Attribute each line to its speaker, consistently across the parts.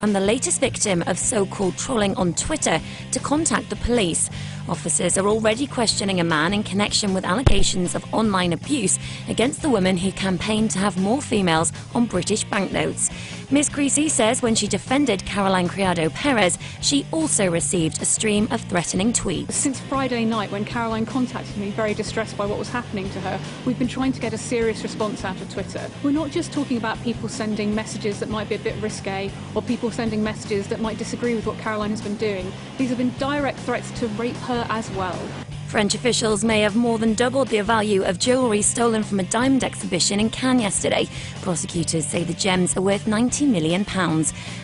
Speaker 1: and the latest victim of so-called trolling on Twitter, to contact the police. Officers are already questioning a man in connection with allegations of online abuse against the woman who campaigned to have more females on British banknotes. Ms. Creasy says when she defended Caroline Criado Perez, she also received a stream of threatening tweets.
Speaker 2: Since Friday night, when Caroline contacted me, very distressed by what was happening to her, we've been trying to get a serious response out of Twitter. We're not just talking about people sending messages that might be a bit risque, or people sending messages that might disagree with what Caroline has been doing. These have been direct threats to rape her as well.
Speaker 1: French officials may have more than doubled the value of jewellery stolen from a diamond exhibition in Cannes yesterday. Prosecutors say the gems are worth £90 million.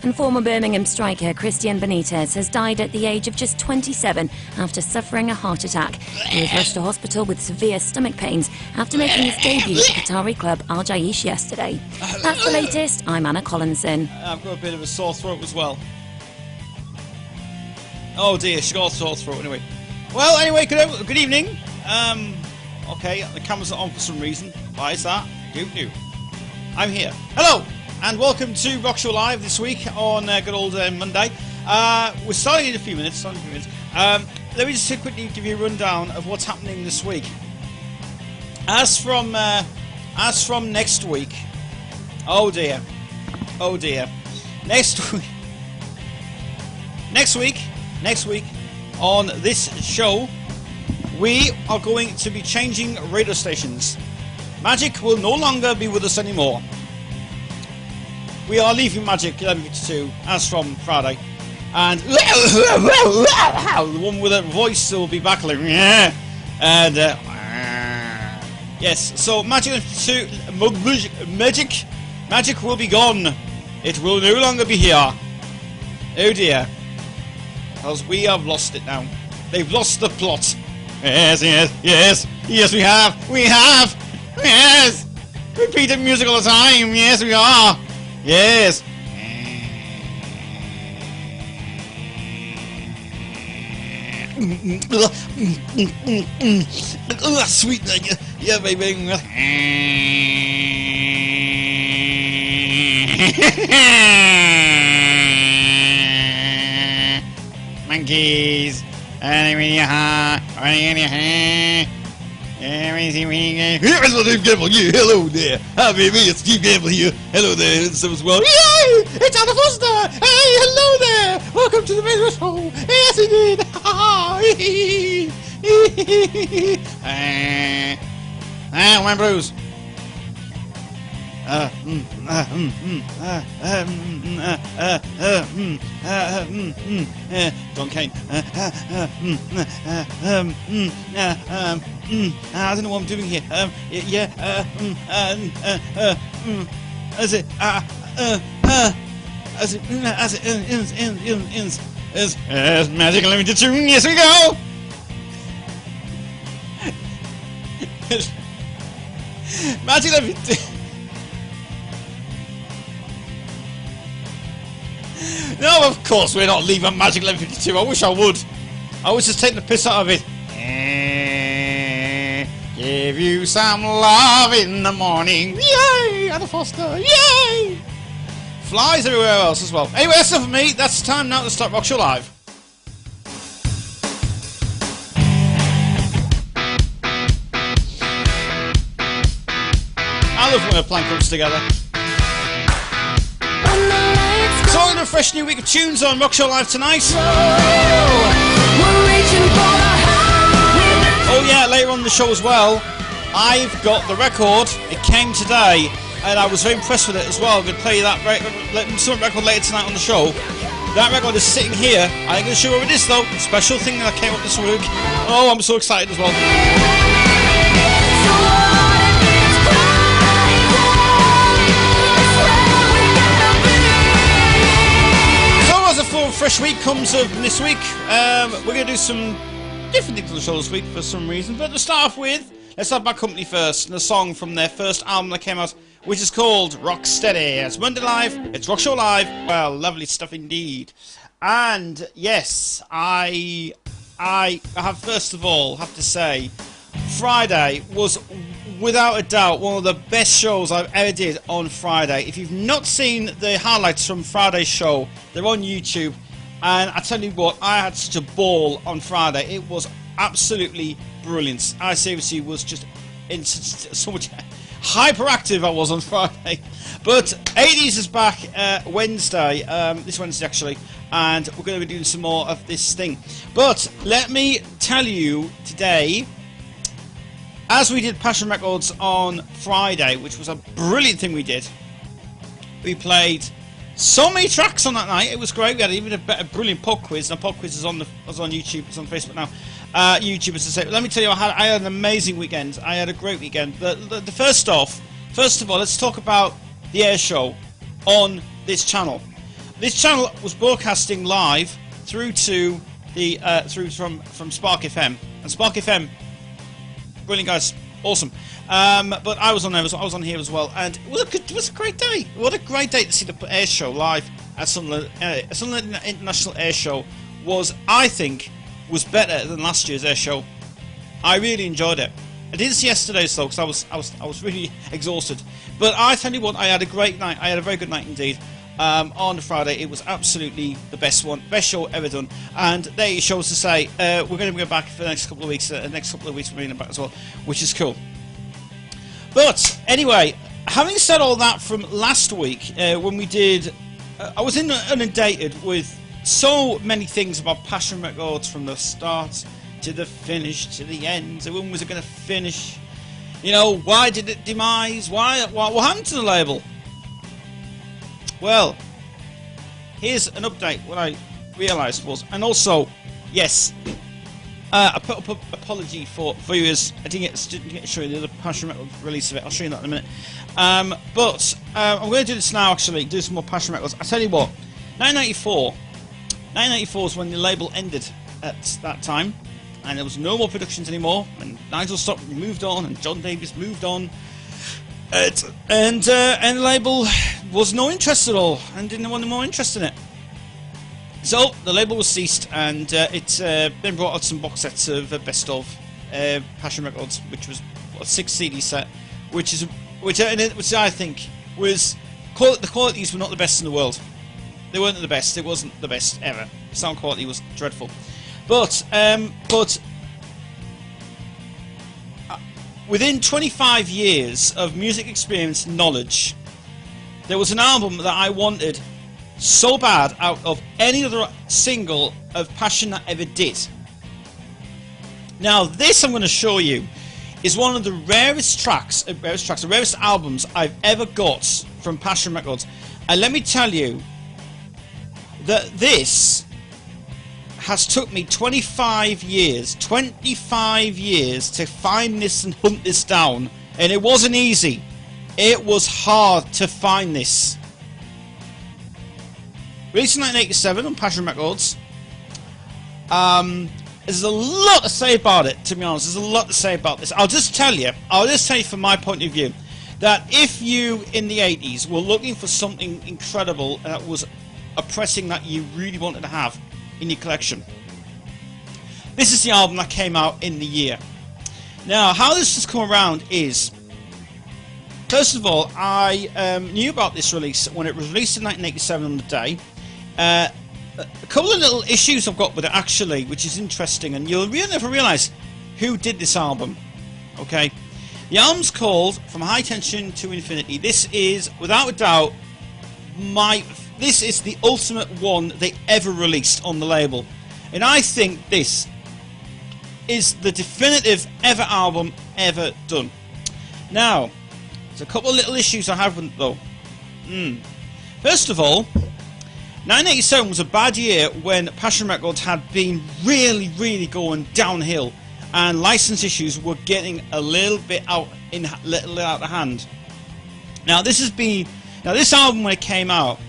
Speaker 1: And former Birmingham striker Christian Benitez has died at the age of just 27 after suffering a heart attack. He was rushed to hospital with severe stomach pains after making his debut at Qatari club Al Jaish yesterday. That's the latest. I'm Anna Collinson.
Speaker 3: I've got a bit of a sore throat as well. Oh dear, she's got a sore throat anyway. Well, anyway, good evening. Okay, the cameras are on for some reason. Why is that? Who knew? I'm here. Hello, and welcome to Rock Show Live this week on good old Monday. We're starting in a few minutes. Let me just quickly give you a rundown of what's happening this week. As from next week. Oh dear. Next week. On this show, we are going to be changing radio stations. Magic will no longer be with us anymore. We are leaving Magic 1152 as from Friday. And the one with a voice will be backling. And yes, so Magic 1152, Magic will be gone. It will no longer be here. Oh dear. Because we have lost it now. They've lost the plot. Yes, we have. Yes. Repeated music all the time. Yes, we are. Yes. Sweet. Yeah, baby. Monkeys. Hello, Steve Campbell. Yeah, hello there. Hi, baby. It's Steve Campbell here. Hello there. And so as well. Yay! It's Anna Foster. Hey, hello there. Welcome to the Major Show. Yes, indeed. My Bruce. John Kane. I don't know what I'm doing here. Magic Limited Tune. Yes, we go. Magic Limited. No, of course we're not leaving Magic 1152. I wish I would. I was just taking the piss out of it. Give you some love in the morning. Yay! Anna Foster. Yay! Flies everywhere else as well. Anyway, that's enough for me. That's time now to start Rock Show Live. I love when we're playing clubs together. So we're going to a fresh new week of tunes on Rock Show Live tonight. Oh yeah, later on in the show as well, I've got the record. It came today, and I was very impressed with it as well. I'm going to play that record later tonight on the show. That record is sitting here. I ain't going to show you what it is though. Special thing that came up this week. Oh, I'm so excited as well. As a full fresh week comes of this week, we're going to do some different things on the show this week for some reason. But to start off with, let's have my company first, and a song from their first album that came out, which is called Rocksteady. It's Monday Live, it's Rock Show Live. Well, lovely stuff indeed. And yes, I have first of all have to say, Friday was without a doubt, one of the best shows I've ever did on Friday. If you've not seen the highlights from Friday's show, they're on YouTube. And I tell you what, I had such a ball on Friday. It was absolutely brilliant. I seriously was just in so much hyperactive I was on Friday. But 80s is back Wednesday, this Wednesday actually, and we're going to be doing some more of this thing. But let me tell you today, as we did Passion Records on Friday, which was a brilliant thing we did, we played so many tracks on that night. It was great. We had even a brilliant pub quiz. And the pub quiz is on YouTube. It's on Facebook now. YouTube, as I say. Let me tell you, I had an amazing weekend. I had a great weekend. First of all, let's talk about the air show on this channel. This channel was broadcasting live through to the from Spark FM, and Spark FM, brilliant guys, awesome. But I was on there, I was on here as well, and it was a great day. What a great day to see the air show live at Sunderland International Air Show. I think was better than last year's air show. I really enjoyed it. I didn't see yesterday's though, because I was really exhausted. But I tell you what, I had a great night. I had a very good night indeed. On Friday, it was absolutely the best show ever done. And there it shows to say we're going to go back for the next couple of weeks. The next couple of weeks we're going back as well, which is cool. But anyway, having said all that from last week, when we did, I was inundated with so many things about Passion Records, from the start to the finish to the end. So when was it going to finish? You know, why did it demise? What happened to the label? Well, here's an update. What I realised was, and also, yes, I put up an apology for viewers. I didn't get to show you the other Passion Records release of it. I'll show you that in a minute. But I'm going to do this now. Actually, do some more Passion Records. I tell you what, 1994 is when the label ended at that time. And there was no more productions anymore, and Nigel stopped, moved on, and John Davis moved on, and the label was no interest at all, and didn't want any more interest in it. So the label was ceased, and it's then brought out some box sets of best of Passion Records, which was a 6 CD set, which I think was the qualities were not the best in the world. They weren't the best. It wasn't the best ever. Sound quality was dreadful. But within 25 years of music experience and knowledge, there was an album that I wanted so bad out of any other single of Passion that ever did. Now, this I'm going to show you is one of the rarest albums I've ever got from Passion Records. And let me tell you that this has took me 25 years to find this and hunt this down, and it wasn't easy. It was hard to find this. Released in 1987 on Passion Records. There's a lot to say about it, to be honest. There's a lot to say about this. I'll just tell you from my point of view, that if you in the 80s were looking for something incredible that was a pressing that you really wanted to have in your collection, this is the album that came out in the year. Now, how this has come around is, first of all, I knew about this release when it was released in 1987 on the day. A couple of little issues I've got with it, actually, which is interesting, and you'll really never realise who did this album. Okay, the album's called From High Tension to Infinity. This is, without a doubt, this is the ultimate one they ever released on the label, and I think this is the definitive ever album ever done. Now, there's a couple of little issues I have with it though. First of all, 1987 was a bad year when Passion Records had been really going downhill, and license issues were getting a little bit out of hand. Now, this album when it came out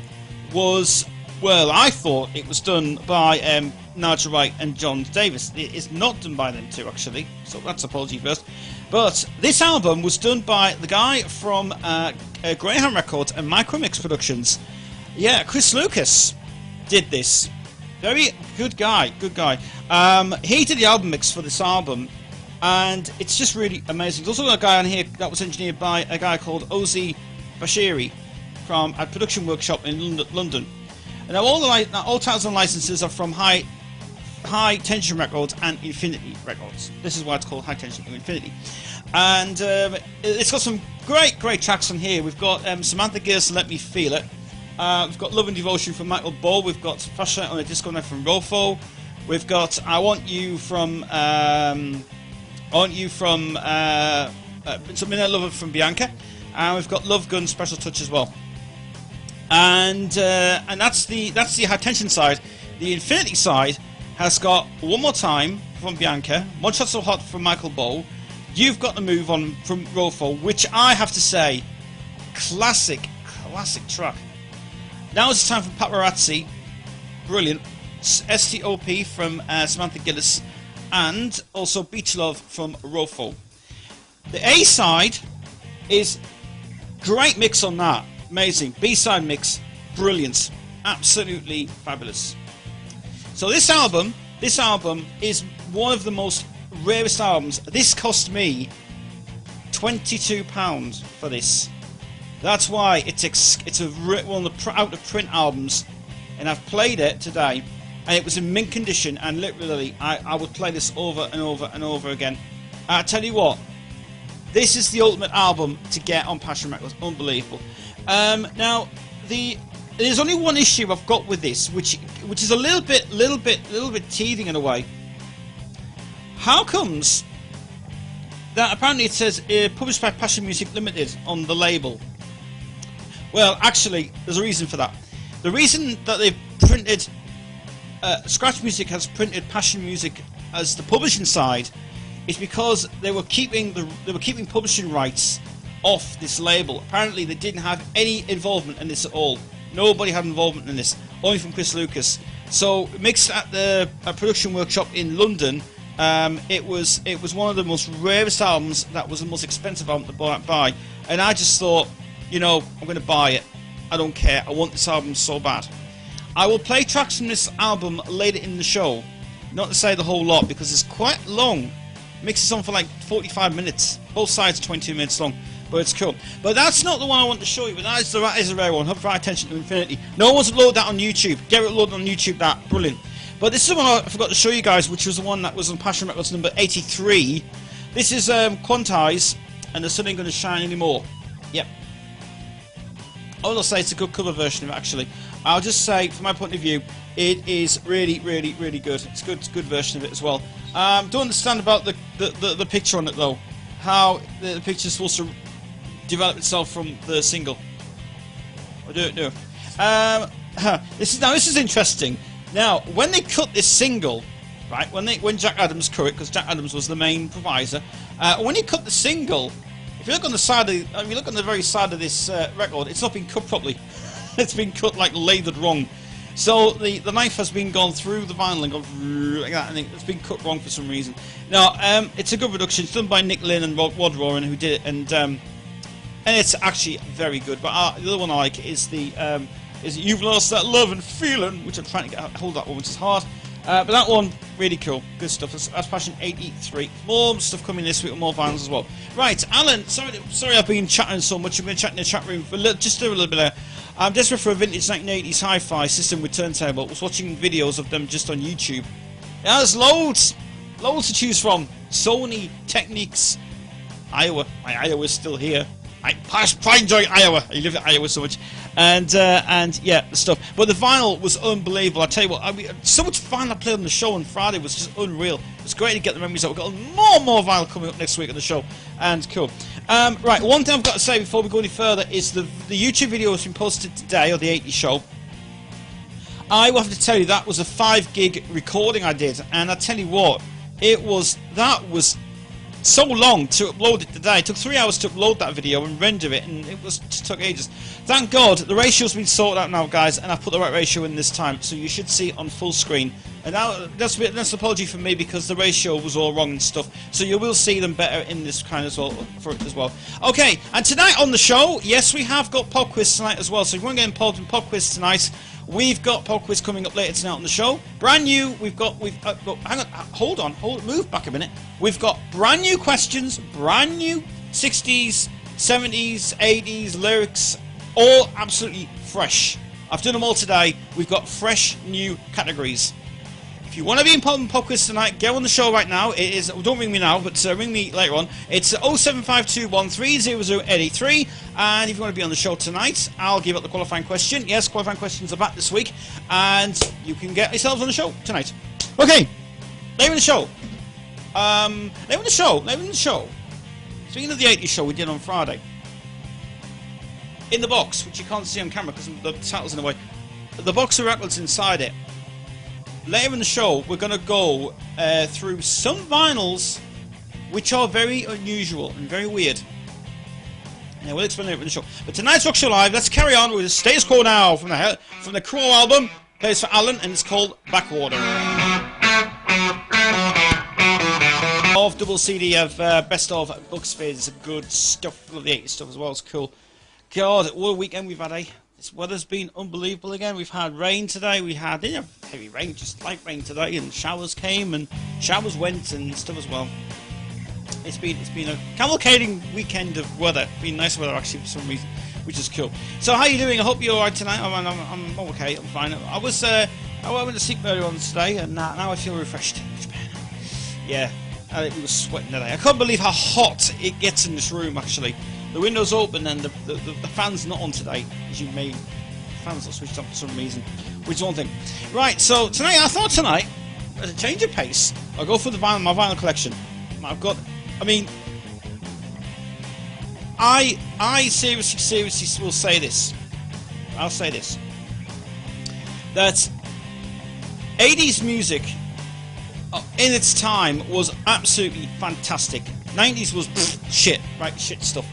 Speaker 3: was, well, I thought it was done by Nigel Wright and John Davis. It is not done by them two, actually, so that's apology first. But this album was done by the guy from Graham Records and Micromix Productions. Yeah, Chris Lucas did this. Very good guy, He did the album mix for this album, and it's just really amazing. There's also a guy on here that was engineered by a guy called Ozzy Bashiri from a production workshop in London. And now all titles and licenses are from High Tension Records and Infinity Records. This is why it's called High Tension and Infinity. And it's got some great tracks on here. We've got Samantha Gears, Let Me Feel It. We've got Love and Devotion from Michael Ball. We've got Flashlight on a Disco Night from Rofo. We've got I Want You from Something I Love from Bianca. And we've got Love Gun Special Touch as well. And that's the High Tension side. The Infinity side has got One More Time from Bianca, One Shot So Hot from Michael Bow, You've Got the Move On from Rofo, which I have to say, classic track. Now it's time for Paparazzi, brilliant. STOP from Samantha Gillis, and also Beach Love from Rofo. The A side is great mix on that, amazing. B side mix, brilliant, absolutely fabulous. So this album is one of the most rarest albums. This cost me £22 for this. That's why it's one of the out of print albums, and I've played it today, and it was in mint condition, and literally I would play this over and over and over again. I tell you what, this is the ultimate album to get on Passion Records. Unbelievable. Now there's only one issue I've got with this, which is a little bit teething in a way. How comes that apparently it says published by Passion Music Limited on the label? Well, actually, there's a reason for that. The reason that they've printed Scratch Music has printed Passion Music as the publishing side is because they were keeping publishing rights off this label. Apparently, they didn't have any involvement in this at all. Nobody had involvement in this, only from Chris Lucas. So, mixed at the production workshop in London, it was one of the most rarest albums. That was the most expensive album to buy, and I just thought, you know, I'm going to buy it. I don't care. I want this album so bad. I will play tracks from this album later in the show. Not to say the whole lot, because it's quite long. Mixes on for like 45 minutes. Both sides are 22 minutes long. But it's cool. But that's not the one I want to show you. But that is a rare one. Hope for Attention to Infinity. No one wants to load that on YouTube. Get it loaded on YouTube. That brilliant. But this is the one I forgot to show you guys, which was the one that was on Passion Records number 83. This is Quantize, and The Sun Ain't Gonna Shine Anymore. Yep. I will say it's a good cover version of it, actually. I'll just say, from my point of view, it is really good. It's a good version of it as well. Don't understand about the picture on it though. How the picture's supposed to develop itself from the single. I don't know. This is interesting. Now, when they cut this single, right? When Jack Adams cut it, because Jack Adams was the main provider. When he cut the single, if you look on the side of, the very side of this record, it's not been cut properly. It's been cut like lathered wrong. So the knife has been gone through the vinyl and gone like that, and it's been cut wrong for some reason. Now, it's a good production. It's done by Nick Lynn and Rod Roran, who did it, and it's actually very good. But the other one I like is You've Lost That Love and Feeling, which I'm trying to get hold of that one, which is hard. But that one, really cool. Good stuff. That's Passion 83. More stuff coming this week with more vinyls as well. Right, Alan, sorry I've been chatting so much. I've been chatting in the chat room for just a little bit there. I'm desperate for a vintage 1980s hi-fi system with turntable. I was watching videos of them just on YouTube. Yeah, there's loads to choose from. Sony, Technics, Iowa. My Iowa's still here. I pride enjoy Iowa. I live in Iowa so much. And yeah, the stuff. But the vinyl was unbelievable. I tell you what, I mean, so much vinyl I played on the show on Friday was just unreal. It's great to get the memories out. We've got more vinyl coming up next week on the show. And cool. Right, one thing I've got to say before we go any further is the YouTube video has been posted today, or the 80 show. I will have to tell you, that was a 5 gig recording I did. And I tell you what, that was so long to upload it today. It took 3 hours to upload that video and render it, and it just took ages. Thank God the ratio's been sorted out now, guys, and I've put the right ratio in this time, so you should see it on full screen. And now that's an apology from me, because the ratio was all wrong and stuff. So you will see them better in this kind as well for it as well. Okay, and tonight on the show, yes, we have got pop quiz tonight as well. So if you want to get involved in pop quiz tonight, We've got pop quiz coming up later tonight on the show. Brand new. Hang on, hold on, move back a minute. We've got brand new questions, brand new 60s, 70s, 80s lyrics, all absolutely fresh. I've done them all today. We've got fresh new categories. If you want to be in pop quiz tonight, get on the show right now. It is, don't ring me now, but ring me later on. It's 07521300883. And if you want to be on the show tonight, I'll give out the qualifying question. Yes, qualifying questions are back this week, and you can get yourselves on the show tonight. Okay, later in the show. Later in the show. Speaking of the 80s show we did on Friday, in the box, which you can't see on camera because the title's in the way, the box of records inside it. Later in the show, we're going to go through some vinyls which are very unusual and very weird. Yeah, we'll explain later in the show. But tonight's Rock Show Live, let's carry on with the Status Quo now from the Crow album. Plays for Alan, and it's called Backwater. Of double CD of best of Bucks Fizz. It's good stuff. Love the 80s stuff as well. It's cool. God, what a weekend we've had, eh? This weather's been unbelievable again. We've had rain today. We had heavy rain, just light rain today, and showers came and showers went and stuff as well. It's been a cavalcading weekend of weather. It's been nice weather actually for some reason, which is cool. So how are you doing? I hope you're alright tonight. I'm okay. I'm fine. I went to sleep earlier on today, and now I feel refreshed. Yeah, it was sweating today. I can't believe how hot it gets in this room actually. The window's open and the fan's not on today, as you may. The fan's not switched on for some reason, which is one thing. Right, so I thought tonight, as a change of pace, I'll go for my vinyl collection. I seriously will say this. I'll say this. That 80s music, in its time, was absolutely fantastic. 90s was shit stuff.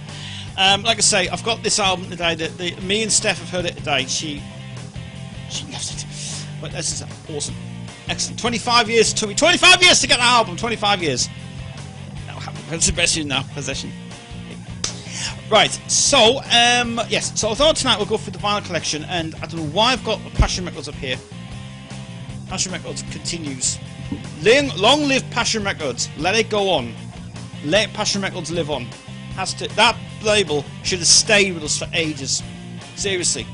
Speaker 3: Like I say, I've got this album today that me and Steph have heard it today. She loves it. But this is awesome. Excellent. 25 years to 25 years to get the album. 25 years. That's the best in our possession. Right, so yes, so I thought tonight we'll go through the vinyl collection, and I don't know why I've got Passion Records up here. Passion Records continues. Long live Passion Records. Let it go on. Let Passion Records live on. That label should have stayed with us for ages. Seriously.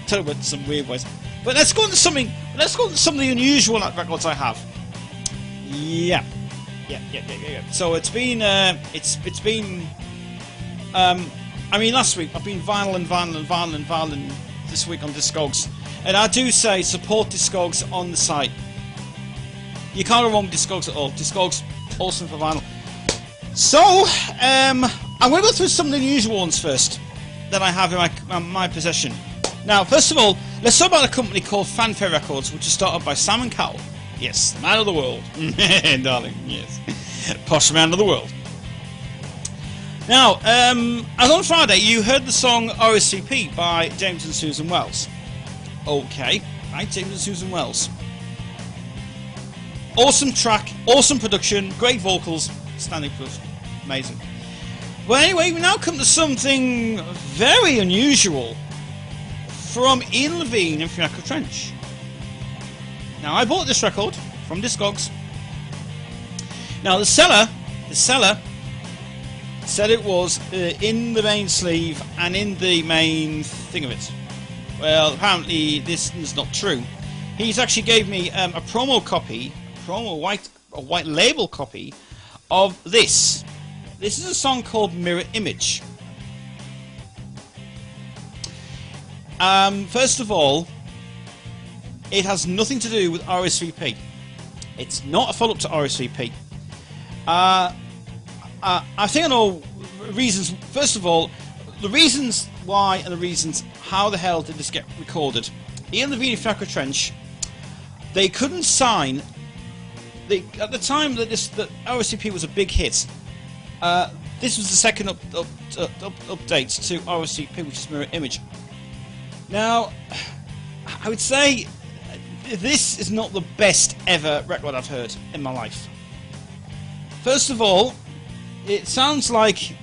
Speaker 3: Tell you about some weird ways. But let's go into something. Let's go into some of the unusual records I have. Yeah. So it's been. I mean, last week I've been vinyl this week on Discogs, and I do say support Discogs on the site. You can't go wrong with Discogs at all. Discogs, awesome for vinyl. So, I'm going to go through some of the unusual ones first that I have in my possession. Now, first of all, let's talk about a company called Fanfare Records, which is started by Simon Cowell. Yes, the man of the world. Darling, yes. Posh man of the world. Now, as on Friday, you heard the song RSVP by James and Susan Wells. Okay, right, James and Susan Wells. Awesome track, awesome production, great vocals, standing proof, amazing. Well, anyway, we now come to something very unusual from Ian Levine and Fiacre Trench. Now, I bought this record from Discogs. Now, the seller said it was in the main sleeve and in the main thing of it. Well, apparently this is not true. He's actually gave me a promo copy, a white label copy of this. This is a song called Mirror Image. First of all, it has nothing to do with RSVP. It's not a follow-up to RSVP. I think I know reasons. First of all, the reasons why and the reasons how the hell did this get recorded. Ian Levine and Fiacre Trench, they couldn't sign. At the time that RSVP was a big hit, this was the second update to RSVP, which is Mirror Image. Now, I would say this is not the best ever record I've heard in my life. First of all, it sounds like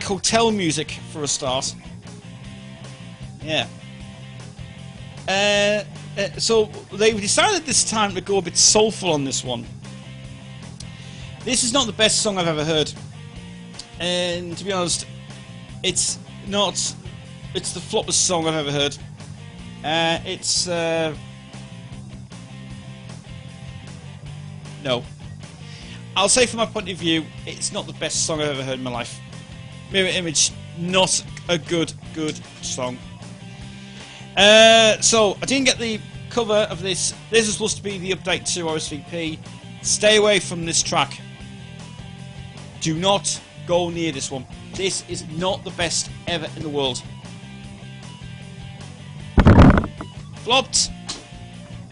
Speaker 3: hotel music for a start. Yeah. So they've decided this time to go a bit soulful on this one. This is not the best song I've ever heard, and to be honest, it's not. It's the floppest song I've ever heard. No. I'll say from my point of view, it's not the best song I've ever heard in my life. Mirror Image, not a good song. So, I didn't get the cover of this. This is supposed to be the update to RSVP. Stay away from this track. Do not go near this one. This is not the best ever in the world. Flopped.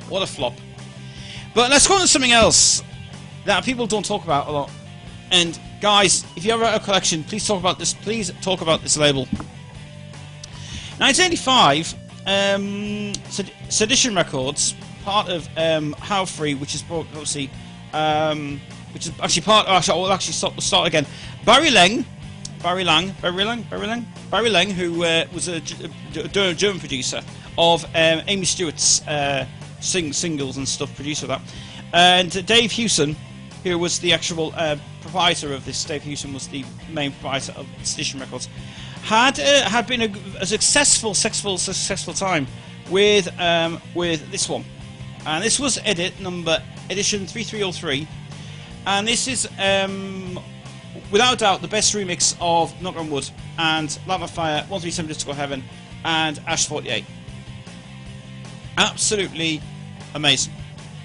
Speaker 3: What a flop. But let's go on to something else that people don't talk about a lot. And guys, if you ever have a collection, please talk about this. Please talk about this label. 1985, Sedition Records, part of How Free, which is obviously, which is actually part. I'll actually start again. Barry Lang, who was a German producer of Amy Stewart's singles and stuff, producer of that, and Dave Hewson, who was the actual proprietor of this. Dave Hewson was the main proprietor of Sedition Records. Had been a successful time with this one, and this was edition 3303, and this is without doubt the best remix of Knock on Wood and Lava Fire, 137 Disco Heaven, and Ash 48. Absolutely amazing.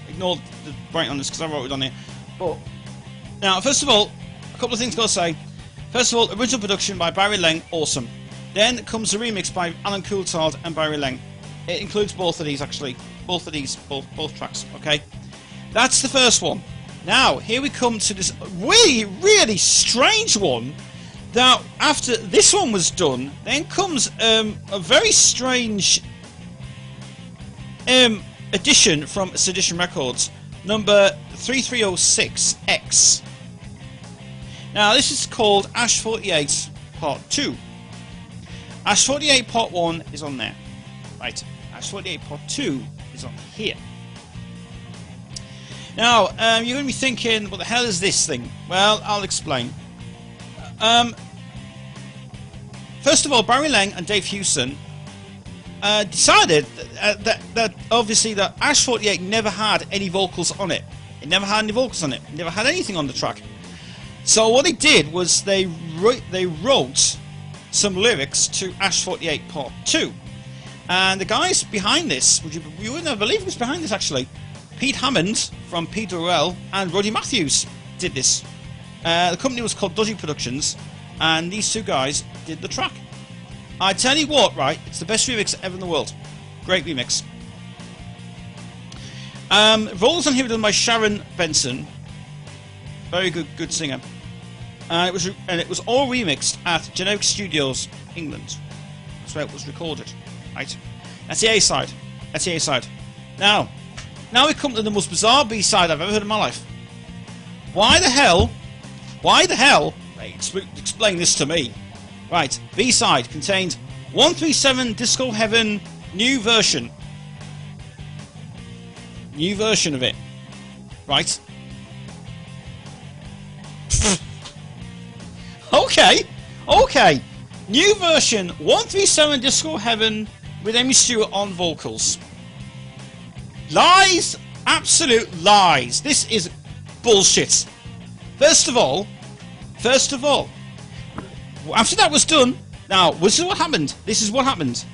Speaker 3: Ignore the writing on this because I wrote it on here. But now, first of all, a couple of things I've got to say. First of all, original production by Barry Lang, awesome. Then comes the remix by Alan Coulthard and Barry Lang. It includes both of these, actually. Both tracks, okay? That's the first one. Now, here we come to this really strange one. That after this one was done, then comes a very strange edition from Sedition Records, number 3306X. Now, this is called Ash 48 Part 2. Ash 48 Part 1 is on there. Right, Ash 48 Part 2 is on here. Now, you're going to be thinking, what the hell is this thing? Well, I'll explain. First of all, Barry Lang and Dave Hewson decided that obviously that Ash 48 never had any vocals on it. It never had any vocals on it. It never had anything on the track. So what they did was they wrote some lyrics to Ash 48 Part 2. And the guys behind this, you wouldn't have believed who's behind this actually. Pete Hammond from Pete Dorrell and Roddy Matthews did this. The company was called Dodgy Productions, and these two guys did the track. I tell you what, right, it's the best remix ever in the world. Great remix. Vocals on here were done by Sharon Benson. Very good singer. And it was all remixed at Generic Studios, England. That's where it was recorded. Right. That's the A side. That's the A side. Now we come to the most bizarre B side I've ever heard in my life. Why the hell? Hey, explain this to me. Right. B side contained 137 Disco Heaven new version. New version of it. Right. Okay. New version 137 Disco Heaven with Amy Stewart on vocals. Lies, absolute lies. This is bullshit. First of all, after that was done, now this is what happened.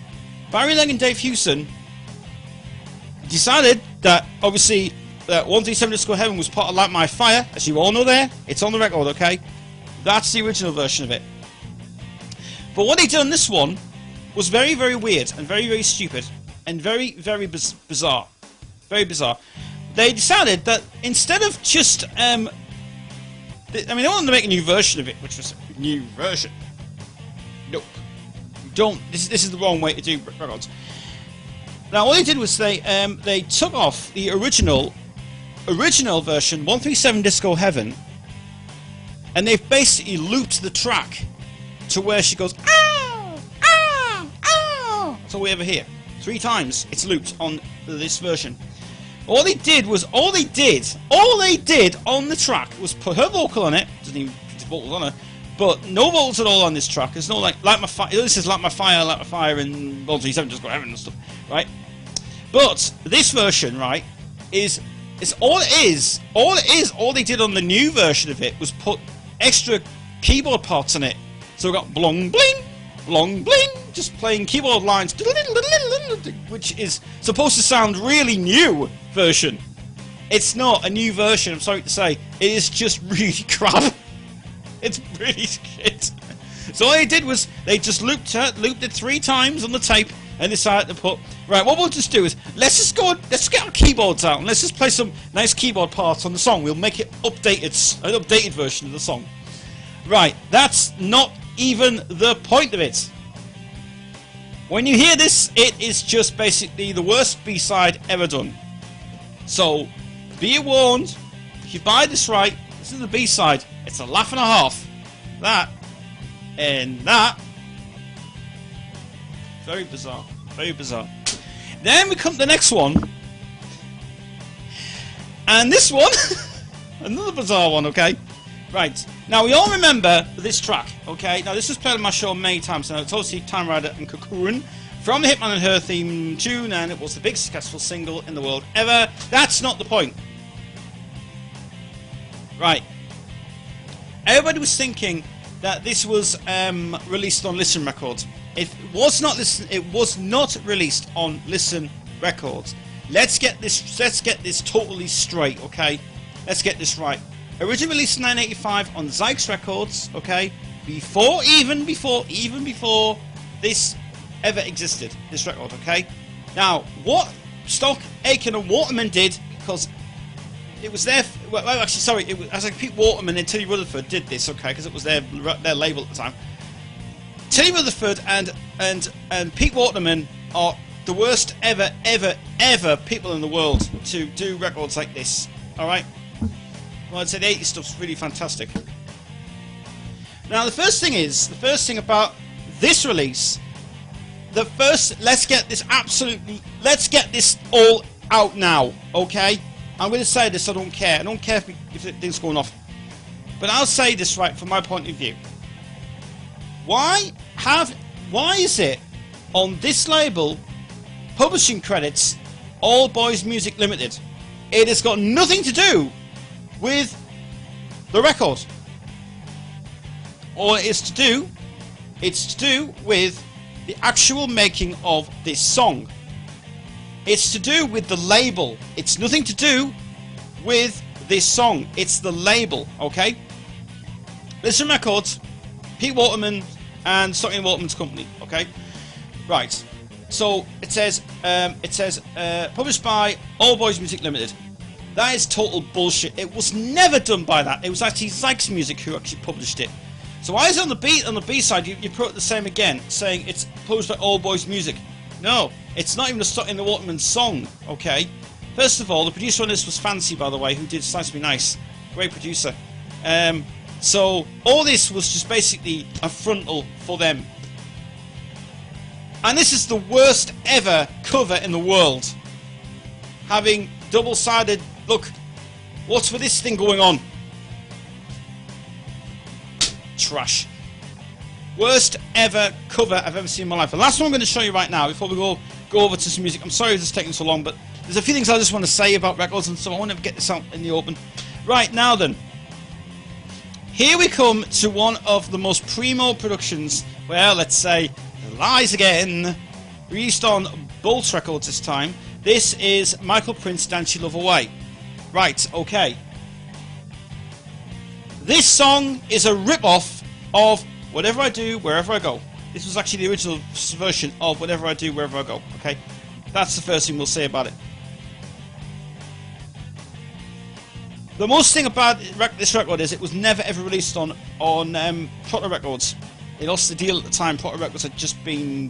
Speaker 3: Barry Lang and Dave Hewson decided that obviously that 137 Disco Heaven was part of Light My Fire, as you all know there. It's on the record, okay? That's the original version of it. But what they did on this one was very, very weird and very, very stupid and very, very bizarre. Very bizarre. They decided that instead of just, they wanted to make a new version of it, which was a new version. Nope. Don't. This is the wrong way to do records. Now, what they did was they took off the original version, 137 Disco Heaven, and they've basically looped the track to where she goes, ow, ow, ow. all we ever hear. 3 times it's looped on this version. All they did on the track was put her vocal on it. Doesn't even put the vocals on her, but no vocals at all on this track. There's no like my fire. This is like my fire, and Vol 37 just got heaven and stuff, right? But this version, right, is all it is. All they did on the new version of it was put extra keyboard parts on it. So we got blong bling, blong bling, just playing keyboard lines, which is supposed to sound really new version. It's not a new version, I'm sorry to say. It is just really crap. It's really shit. So all they did was they just looped it 3 times on the tape and decided to put, right, what we'll just do is let's get our keyboards out and let's just play some nice keyboard parts on the song. We'll make it an updated version of the song. Right, that's not even the point of it. When you hear this, it is just basically the worst B-side ever done. So, be warned, if you buy this right, this is the B-side. It's a laugh and a half. That and that. Very bizarre. Very bizarre. Then we come to the next one. And this one, another bizarre one, okay? Right. Now, we all remember this track, okay? Now, this was played on my show many times. Now, it's obviously Time Rider and Cocoon from the Hitman and Her theme tune, and it was the biggest successful single in the world ever. That's not the point. Right. Everybody was thinking that this was released on Listen Records. It was not released on Listen Records. Let's get this totally straight, okay? Let's get this right. Originally released in 1985 on Zyx Records, okay? Before this ever existed, this record, okay? Now, what Stock, Aitken and Waterman did, because it was their, well actually, sorry, it was like Pete Waterman and Tilly Rutherford did this, okay, because it was their label at the time. Tilly Rutherford and Pete Waterman are the worst ever people in the world to do records like this, alright? Well, I'd say the 80s stuff's really fantastic. Now, the first thing about this release, let's get this all out now, okay? I'm going to say this, I don't care. I don't care if things going off. But I'll say this right from my point of view. Why is it on this label, publishing credits, All Boys Music Limited? It has got nothing to do with the record. All it's to do with the actual making of this song. It's to do with the label. It's nothing to do with this song. It's the label, okay? Listen Records, Pete Waterman and Stockton Waterman's company, okay? Right. So it says published by All Boys Music Limited. That is total bullshit. It was never done by that. It was actually Zyx Music who actually published it. So why is it on the B side you put the same again, saying it's published by All Boys Music? No, it's not even in the Waterman song. Okay. First of all, the producer on this was Fancy, by the way, who did Slice Me Nice. Great producer. So all this was just basically a frontal for them. And this is the worst ever cover in the world. Having double-sided. Look, what's with this thing going on? Trash. Worst ever cover I've ever seen in my life. The last one I'm going to show you right now, before we go over to some music. I'm sorry this is taking so long, but there's a few things I just want to say about records, and so I want to get this out in the open. Right, now then. Here we come to one of the most primo productions, well, let's say, Lies Again, released on Bolt Records this time. This is Michael Prince, Dance Your Love Away. Right, okay. This song is a rip-off of Whatever I Do, Wherever I Go. This was actually the original version of Whatever I Do, Wherever I Go, okay? That's the first thing we'll say about it. The most thing about this record is it was never ever released on Proto Records. They lost the deal at the time. Proto Records had just been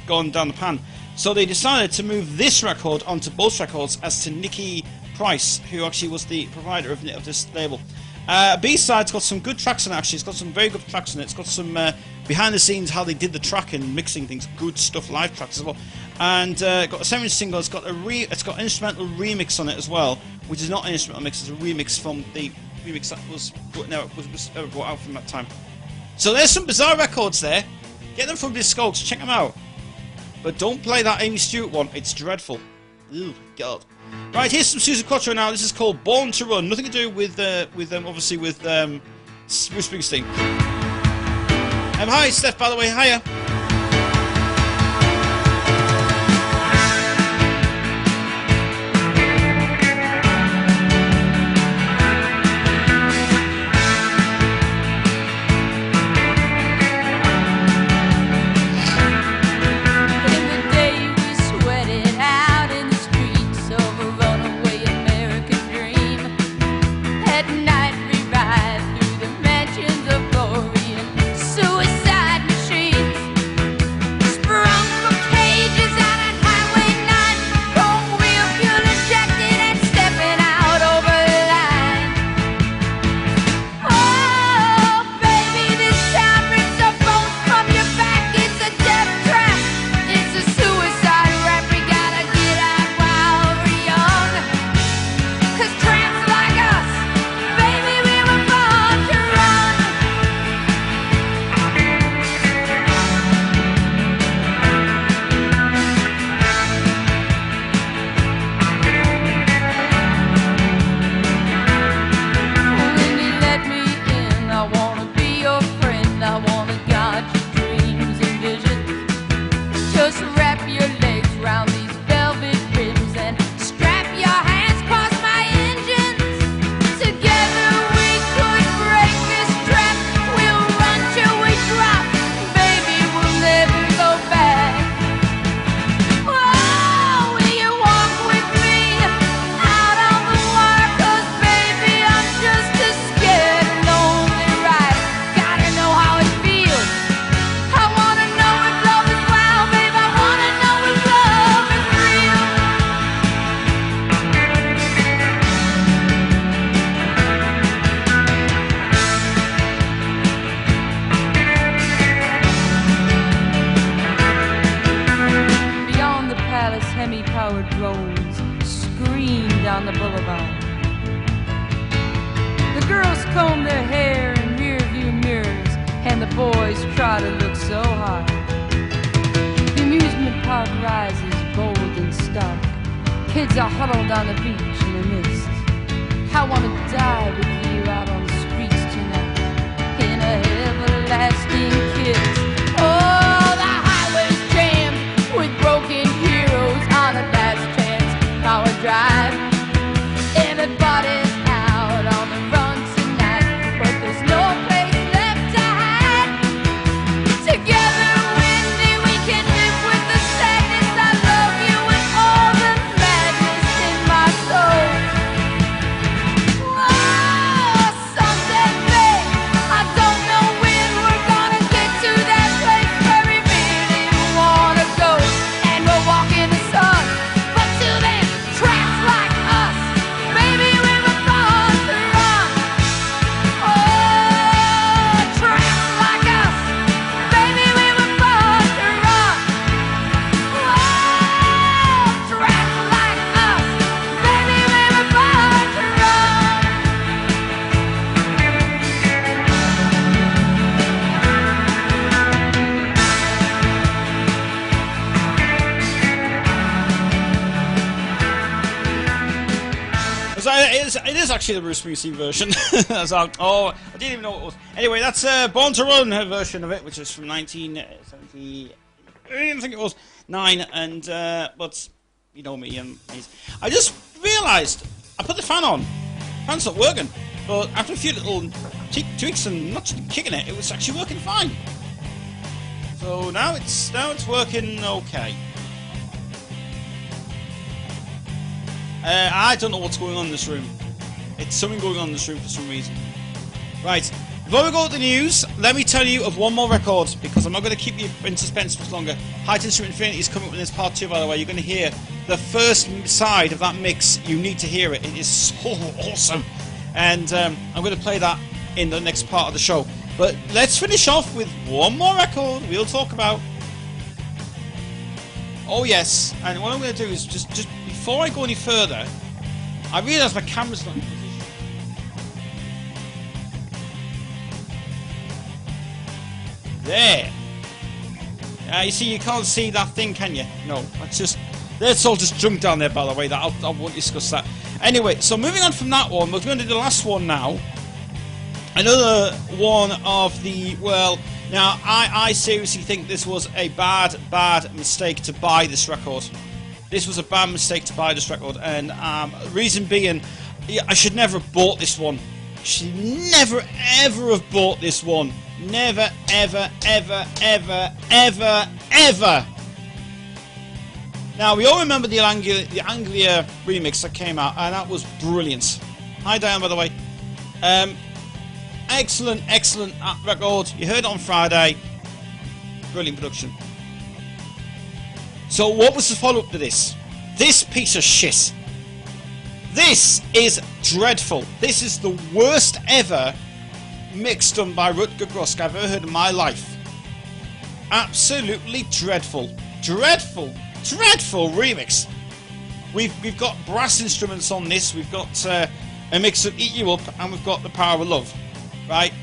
Speaker 3: gone down the pan. So they decided to move this record onto Bolt Records as to Nicky Price, who actually was the provider of this label. B-side's got some good tracks on it, actually. It's got some very good tracks on it. It's got some behind the scenes how they did the tracking, mixing things, good stuff, live tracks as well. And got a 7-inch single. It's got an instrumental remix on it as well, which is not an instrumental mix. It's a remix from the remix that was brought out from that time. So there's some bizarre records there. Get them from Discogs. Check them out. But don't play that Amy Stewart one. It's dreadful. Ew, God. Right, here's some Susan Quattro now. This is called Born to Run. Nothing to do with obviously with Bruce Springsteen. Hi, Steph, by the way. Hiya.
Speaker 4: Suicide machines sprung from cages out on Highway 9, wrong wheel fuel injected and stepping out over the line. Oh, baby, this time rips the bones from your back. It's a death trap. It's a suicide rap. We gotta get out while we're young. 'Cause tramps like us, baby, we were born to run. When you let me in, I wanna be your friend. I wanna guide your dreams and visions. Just wrap your legs round these velvet rims and strap your hands across my engines. Together we could break this trap. We'll run till we drop. Baby, we'll never go back. Oh, will you walk with me out on the water? 'Cause baby, I'm just as scared and lonely, right? Gotta know how it feels. I wanna know if love is wild, babe. I wanna know if love is real. Beyond the palace, hemi-powered drones scream down the boulevard. The girls comb their hair in rear-view mirrors, and the boys try to look so hard. The amusement park rises bold and stark. Kids are huddled on the beach in the mist. I want to die with you out on the streets tonight in a everlasting kiss. Oh, the highway's jammed with broken heroes on a last chance power drive. Everybody's out on the run tonight, but there's no place left to hide. Together, Wendy, we can live with the sadness. I love you with all the madness in my soul. Oh, someday, babe, I don't know when we're gonna get to that place where we really wanna go, and we'll walk in the sun. But till then, tramps like us, baby, we were born to run. Oh, tramps like us, baby, we were born to run. Oh, tramps like us, baby, we were born to run.
Speaker 3: It is actually the Bruce Springsteen version. Oh, I didn't even know what it was. Anyway, that's Born to Run version of it, which is from 1970. I think it was 9. And but you know me, I just realised I put the fan on. Fan's not working, but after a few little tweaks and not kicking it, it was actually working fine. So now it's working okay. I don't know what's going on in this room. It's something going on in this room for some reason. Right, before we go to the news, let me tell you of one more record, because I'm not going to keep you in suspense much longer. Height Instrument Infinity is coming up in this part 2, by the way. You're going to hear the first side of that mix. You need to hear it. It is so awesome. And I'm going to play that in the next part of the show. But let's finish off with one more record we'll talk about. Oh yes, and what I'm going to do is just before I go any further, I realise my camera's not in position. There. You see, you can't see that thing, can you? No, that's all just junk down there, by the way. That I won't discuss that. Anyway, so moving on from that one, we're going to do the last one now. Another one of the, well, now I seriously think this was a bad mistake to buy this record. This was a bad mistake to buy this record, and reason being, I should never have bought this one. I should never ever have bought this one. Never, ever, ever, ever, ever, ever. Now, we all remember the Anglia remix that came out, and that was brilliant. Hi, Diane, by the way. Excellent record. You heard it on Friday. Brilliant production. So, what was the follow-up to this? This piece of shit. This is dreadful. This is the worst ever mix done by Rutger Grusk I've ever heard in my life. Absolutely dreadful. Dreadful remix. We've got brass instruments on this. We've got a mix of Eat You Up, and we've got The Power of Love. Right?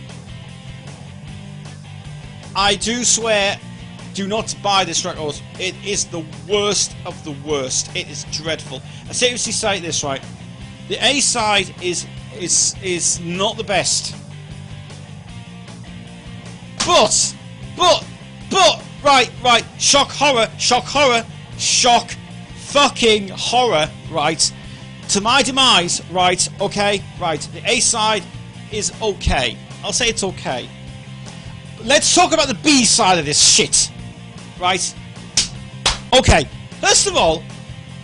Speaker 3: I do swear, do not buy this record. It is the worst of the worst. It is dreadful. I seriously say this, right? The A side is not the best. But, right, shock fucking horror, right, to my demise, right, okay, right, the A side is okay, I'll say it's okay. But let's talk about the B side of this shit, right, okay, first of all,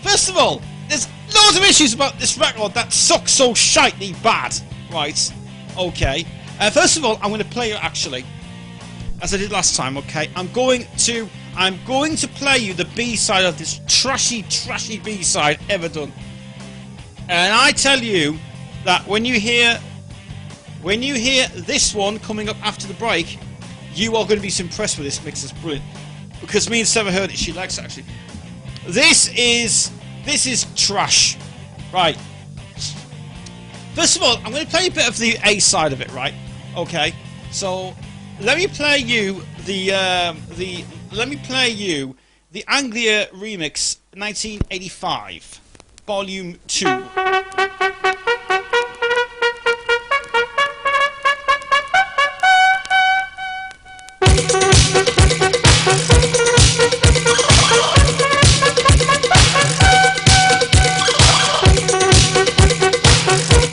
Speaker 3: there's loads of issues about this record that sucks so shitely bad, right, okay, first of all, I'm going to play it actually, as I did last time, okay? I'm going to play you the B-side of this trashy B-side ever done. And I tell you that when you hear this one coming up after the break, you are going to be so impressed with this mix. It's brilliant. Because me and Sarah heard it, she likes it actually. This is trash. Right. First of all, I'm going to play a bit of the A side of it, right? Okay. So let me play you the Anglia remix 1985 volume 2.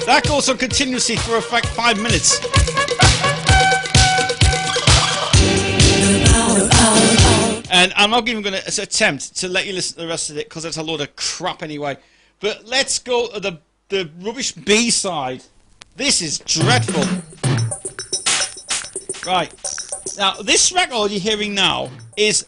Speaker 3: That goes on continuously for a fact 5 minutes. And I'm not even going to attempt to let you listen to the rest of it because it's a load of crap anyway. But let's go to the rubbish B side. This is dreadful. Right. Now, this record you're hearing now is,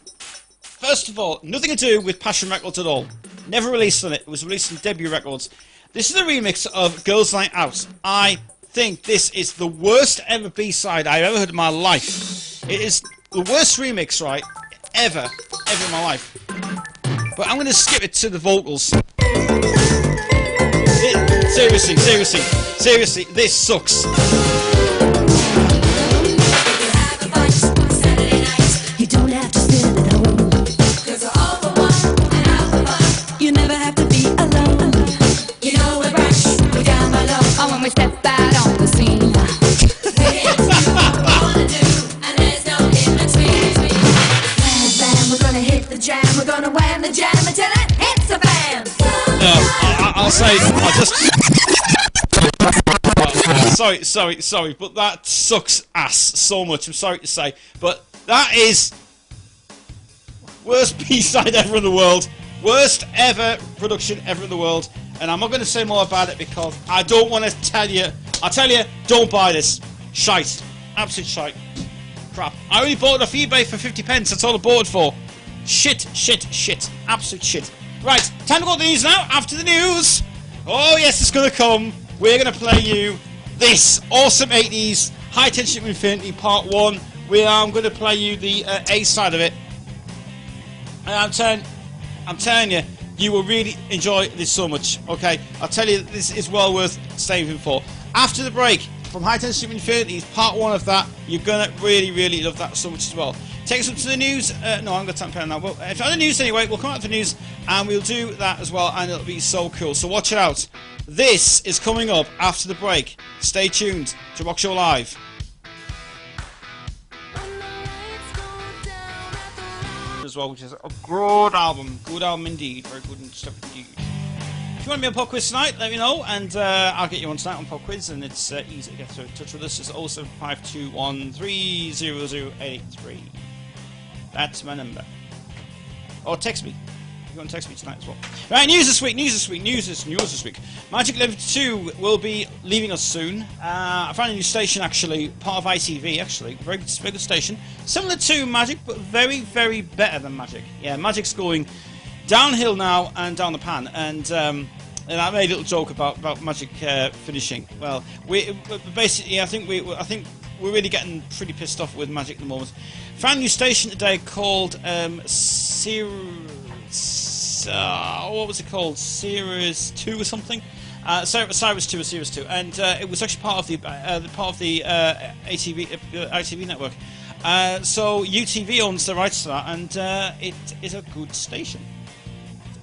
Speaker 3: first of all, nothing to do with Passion Records at all. Never released on it. It was released on Debut Records. This is a remix of Girls Night Out. I think this is the worst ever B-side I've ever heard in my life. It is the worst remix, right, ever in my life. But I'm going to skip it to the vocals. Seriously, this sucks.
Speaker 5: You don't have to sit at home. 'Cause we're all for one and out for fun. You never have to be alone. You know we're fresh, we're down below. Oh, when we step out on the scene. We're gonna hit the jam, we're gonna wham the jam until it hits the fan.
Speaker 3: I'll say, sorry, but that sucks ass so much. I'm sorry to say, but that is worst B-side ever in the world, worst ever production ever in the world, and I'm not going to say more about it because I don't want to tell you. I'll tell you, don't buy this. Shite, absolute shite, crap. I only bought it off eBay for 50 pence. That's all I bought it for. Shit, absolute shit. Right, time to go to the news now. After the news, oh yes, it's going to come. We're going to play you this awesome 80s High Tension Infinity Part 1. I'm going to play you the A side of it. And I'm telling you, you will really enjoy this so much. Okay, I'll tell you, this is well worth staying for. After the break, from High Tension Infinity, Part 1 of that. You're going to really, really love that so much as well. Take us up to the news. No, I'm going to tap now. Well, if on the news anyway, we'll come out to the news and we'll do that as well, and it'll be so cool. So watch it out. This is coming up after the break. Stay tuned to Rock Show Live. As well, which is a good album indeed, very good stuff indeed. If you want to be on Pop Quiz tonight, let me know, and I'll get you on tonight on Pop Quiz, and it's easy to get in touch with us. It's 07521300883. That's my number. Or text me. You want to text me tonight as well. Right, news this week. Magic Level 2 will be leaving us soon. I found a new station, actually, part of ITV, actually. Very good station. Similar to Magic, but very, very better than Magic. Yeah, Magic's going downhill now and down the pan. And I made a little joke about Magic finishing. Well, basically, I think we're really getting pretty pissed off with Magic at the moment. Found a new station today called what was it called? Series 2 or something? Cyrus 2 or Series 2, and it was actually part of the ITV network. So UTV owns the rights to that, and it is a good station.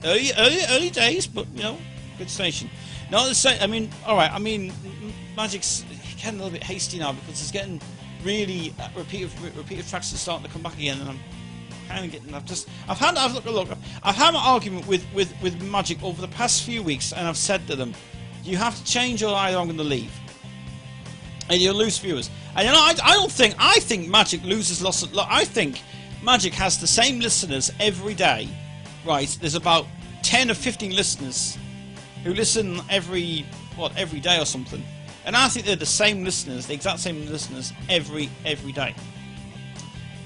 Speaker 3: Early days, but you know, good station. Not the same. I mean, all right. I mean, Magic's getting a little bit hasty now because it's getting really repeated tracks are starting to come back again, and I'm kind of getting. I've had an argument with Magic over the past few weeks, and I've said to them, you have to change or either I'm going to leave, and you'll lose viewers. And you know, I think Magic loses lots. I think Magic has the same listeners every day. Right, there's about 10 or 15 listeners who listen every day or something, and I think they're the same listeners, the exact same listeners every day.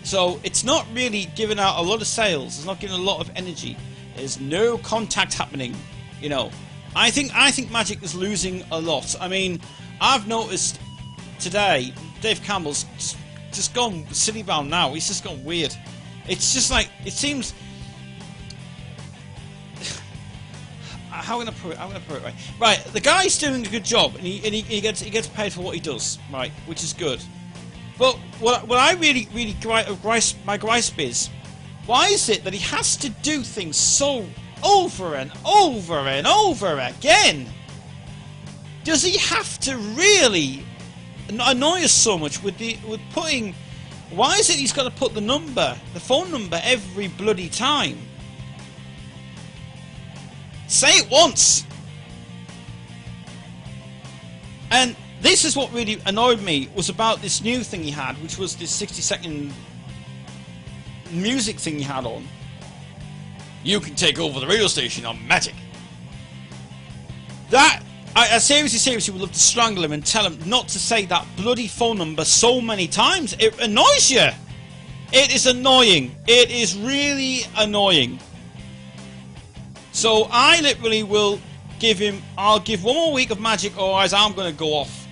Speaker 3: So it's not really giving out a lot of sales. It's not giving a lot of energy. There's no contact happening. You know, I think Magic is losing a lot. I mean, I've noticed today Dave Campbell's just gone silly bound now. He's just gone weird. It's just like it seems. How can I put it? Right, the guy's doing a good job, and he gets paid for what he does, right, which is good. But what I really my gripe is, why is it that he has to do things so over and over and over again? Does he have to really annoy us so much with putting? Why is it he's got to put the phone number every bloody time? Say it once. And this is what really annoyed me, was about this new thing he had, which was this 60-second music thing he had on. You can take over the radio station on Magic. That, I seriously would love to strangle him and tell him not to say that bloody phone number so many times. It annoys you. It is annoying. It is really annoying. So I literally will I'll give one more week of Magic, or otherwise I'm going to go off.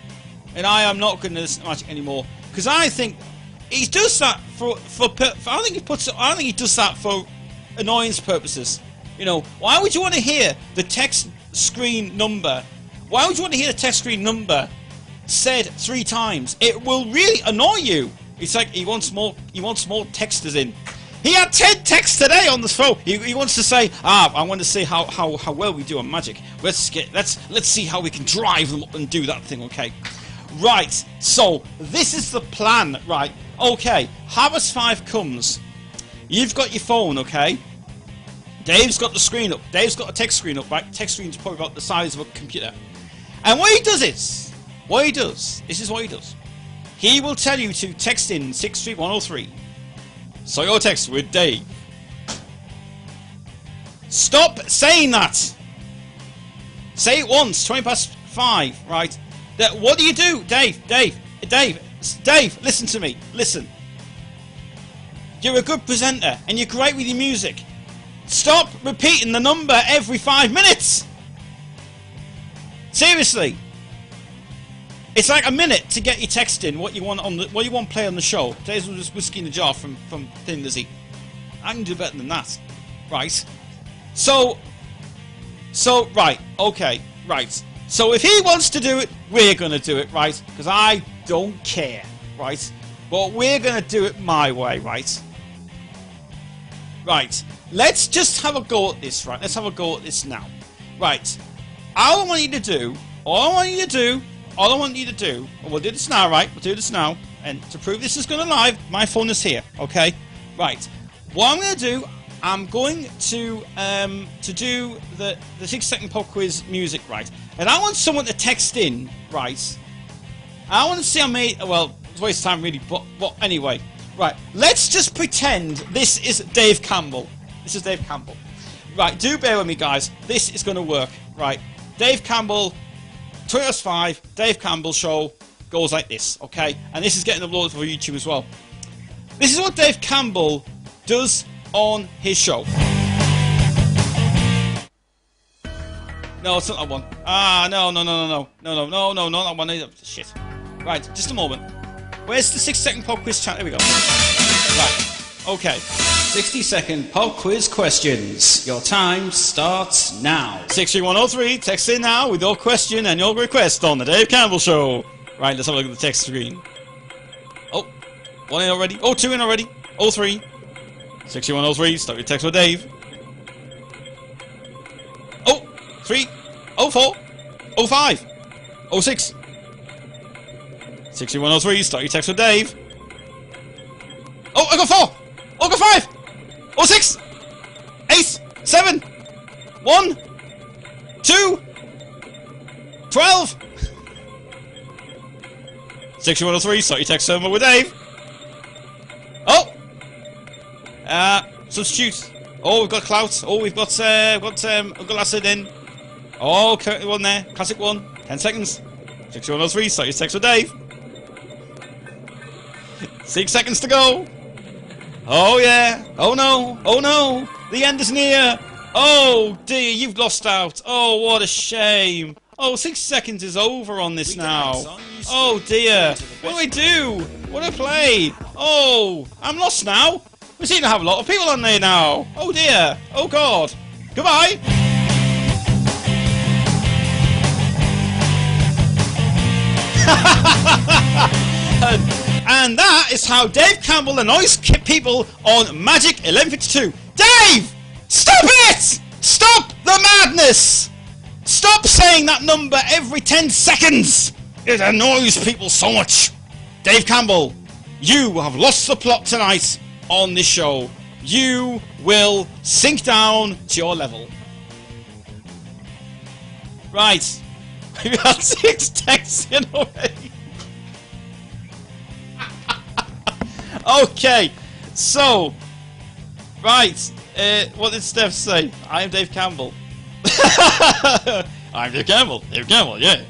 Speaker 3: And I am not going to listen to Magic anymore. Because I think he does that I think he does that for annoyance purposes. You know, why would you want to hear the text screen number? Why would you want to hear the text screen number said 3 times? It will really annoy you. It's like he wants more texters in. He had 10 texts today on the phone. He wants to say, I want to see how well we do on Magic. Let's see how we can drive them up and do that thing, okay? Right, so this is the plan, right? Okay, Harvest 5 comes. You've got your phone, okay? Dave's got the screen up. Dave's got a text screen up, right? Text screen's probably about the size of a computer. And what he does is, this is what he does. He will tell you to text in 63103. So your text with Dave. Stop saying that. Say it once, 5:20, right? What do you do, Dave? Dave, listen to me. Listen. You're a good presenter, and you're great with your music. Stop repeating the number every 5 minutes. Seriously. It's like a minute to get your text in. What you want on the what you want to play on the show. Today's was Whiskey in the Jar from Thin Lizzy. I can do better than that, right? So right, okay, right. So if he wants to do it, we're gonna do it, right? Because I don't care, right? But we're gonna do it my way, right? Right. Let's just have a go at this, right? Let's have a go at this now. Right. All I want you to do, and we'll do this now, right? We'll do this now. And to prove this is going to live, my phone is here, okay? Right. What I'm going to do, I'm going to do the 6-second pop quiz music, right? And I want someone to text in, right? I want to see how many, well, it's a waste of time really, but anyway. Right, let's just pretend this is Dave Campbell. This is Dave Campbell. Right, do bear with me, guys. This is going to work. Right, Dave Campbell, Twitter's 5, Dave Campbell show goes like this, okay? And this is getting uploaded for YouTube as well. This is what Dave Campbell does on his show. No, it's not that one. Ah, no, not that one. Shit. Right, just a moment. Where's the 6-second pop quiz chat? Here we go. Right, okay. 60-second pop quiz questions. Your time starts now. 63103, text in now with your question and your request on the Dave Campbell Show. Right, let's have a look at the text screen. Oh, one in already. Oh, two in already. 03. 63103, start your text with Dave. Oh, 3. 04. 05. 06. 63103, start your text with Dave. Oh, I got 4! Oh, I got 5! Oh, 6! 8! 7! 1! 2! 12! 63103, start your text over with Dave. Oh! Substitute. Oh, we've got Clout. Oh, we've got Uncle Acid in. Oh, one there. Classic one. 10 seconds. 63103, start your text with Dave. 6 seconds to go. Oh yeah. Oh no. Oh no. The end is near. Oh dear, you've lost out. Oh, what a shame. Oh, 6 seconds is over on this now. Oh dear. What do I do? What do I play? Oh, I'm lost now. We seem to have a lot of people on there now. Oh dear. Oh god. Goodbye. And that is how Dave Campbell annoys people on Magic 1152. Dave! Stop it! Stop the madness! Stop saying that number every 10 seconds! It annoys people so much. Dave Campbell, you have lost the plot tonight on this show. You will sink down to your level. Right. We've got 6 texts in already. Okay, so, right, what did Steph say? I am Dave Campbell. I'm Dave Campbell. Dave Campbell, yeah.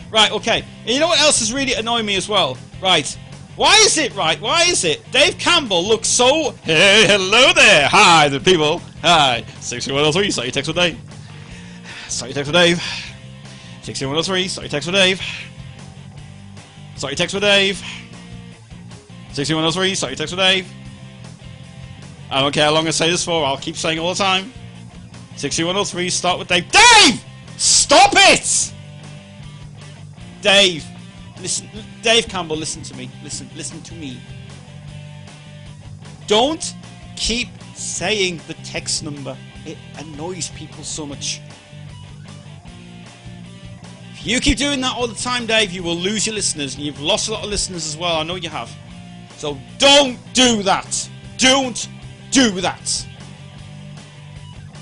Speaker 3: Right, okay. And you know what else is really annoying me as well? Right. Why is it? Dave Campbell looks so... Hey, hello there. Hi, the people. Hi. 6103, start your text with Dave. Start your text with Dave. 6103, start your text with Dave. Start your text with Dave. 6103, start your text with Dave. I don't care how long I say this for, I'll keep saying it all the time. 6103, start with Dave. Dave! Stop it! Dave. Listen, Dave Campbell, listen to me. Listen to me. Don't keep saying the text number. It annoys people so much. If you keep doing that all the time, Dave, you will lose your listeners. And you've lost a lot of listeners as well, I know you have. So don't do that. Don't do that.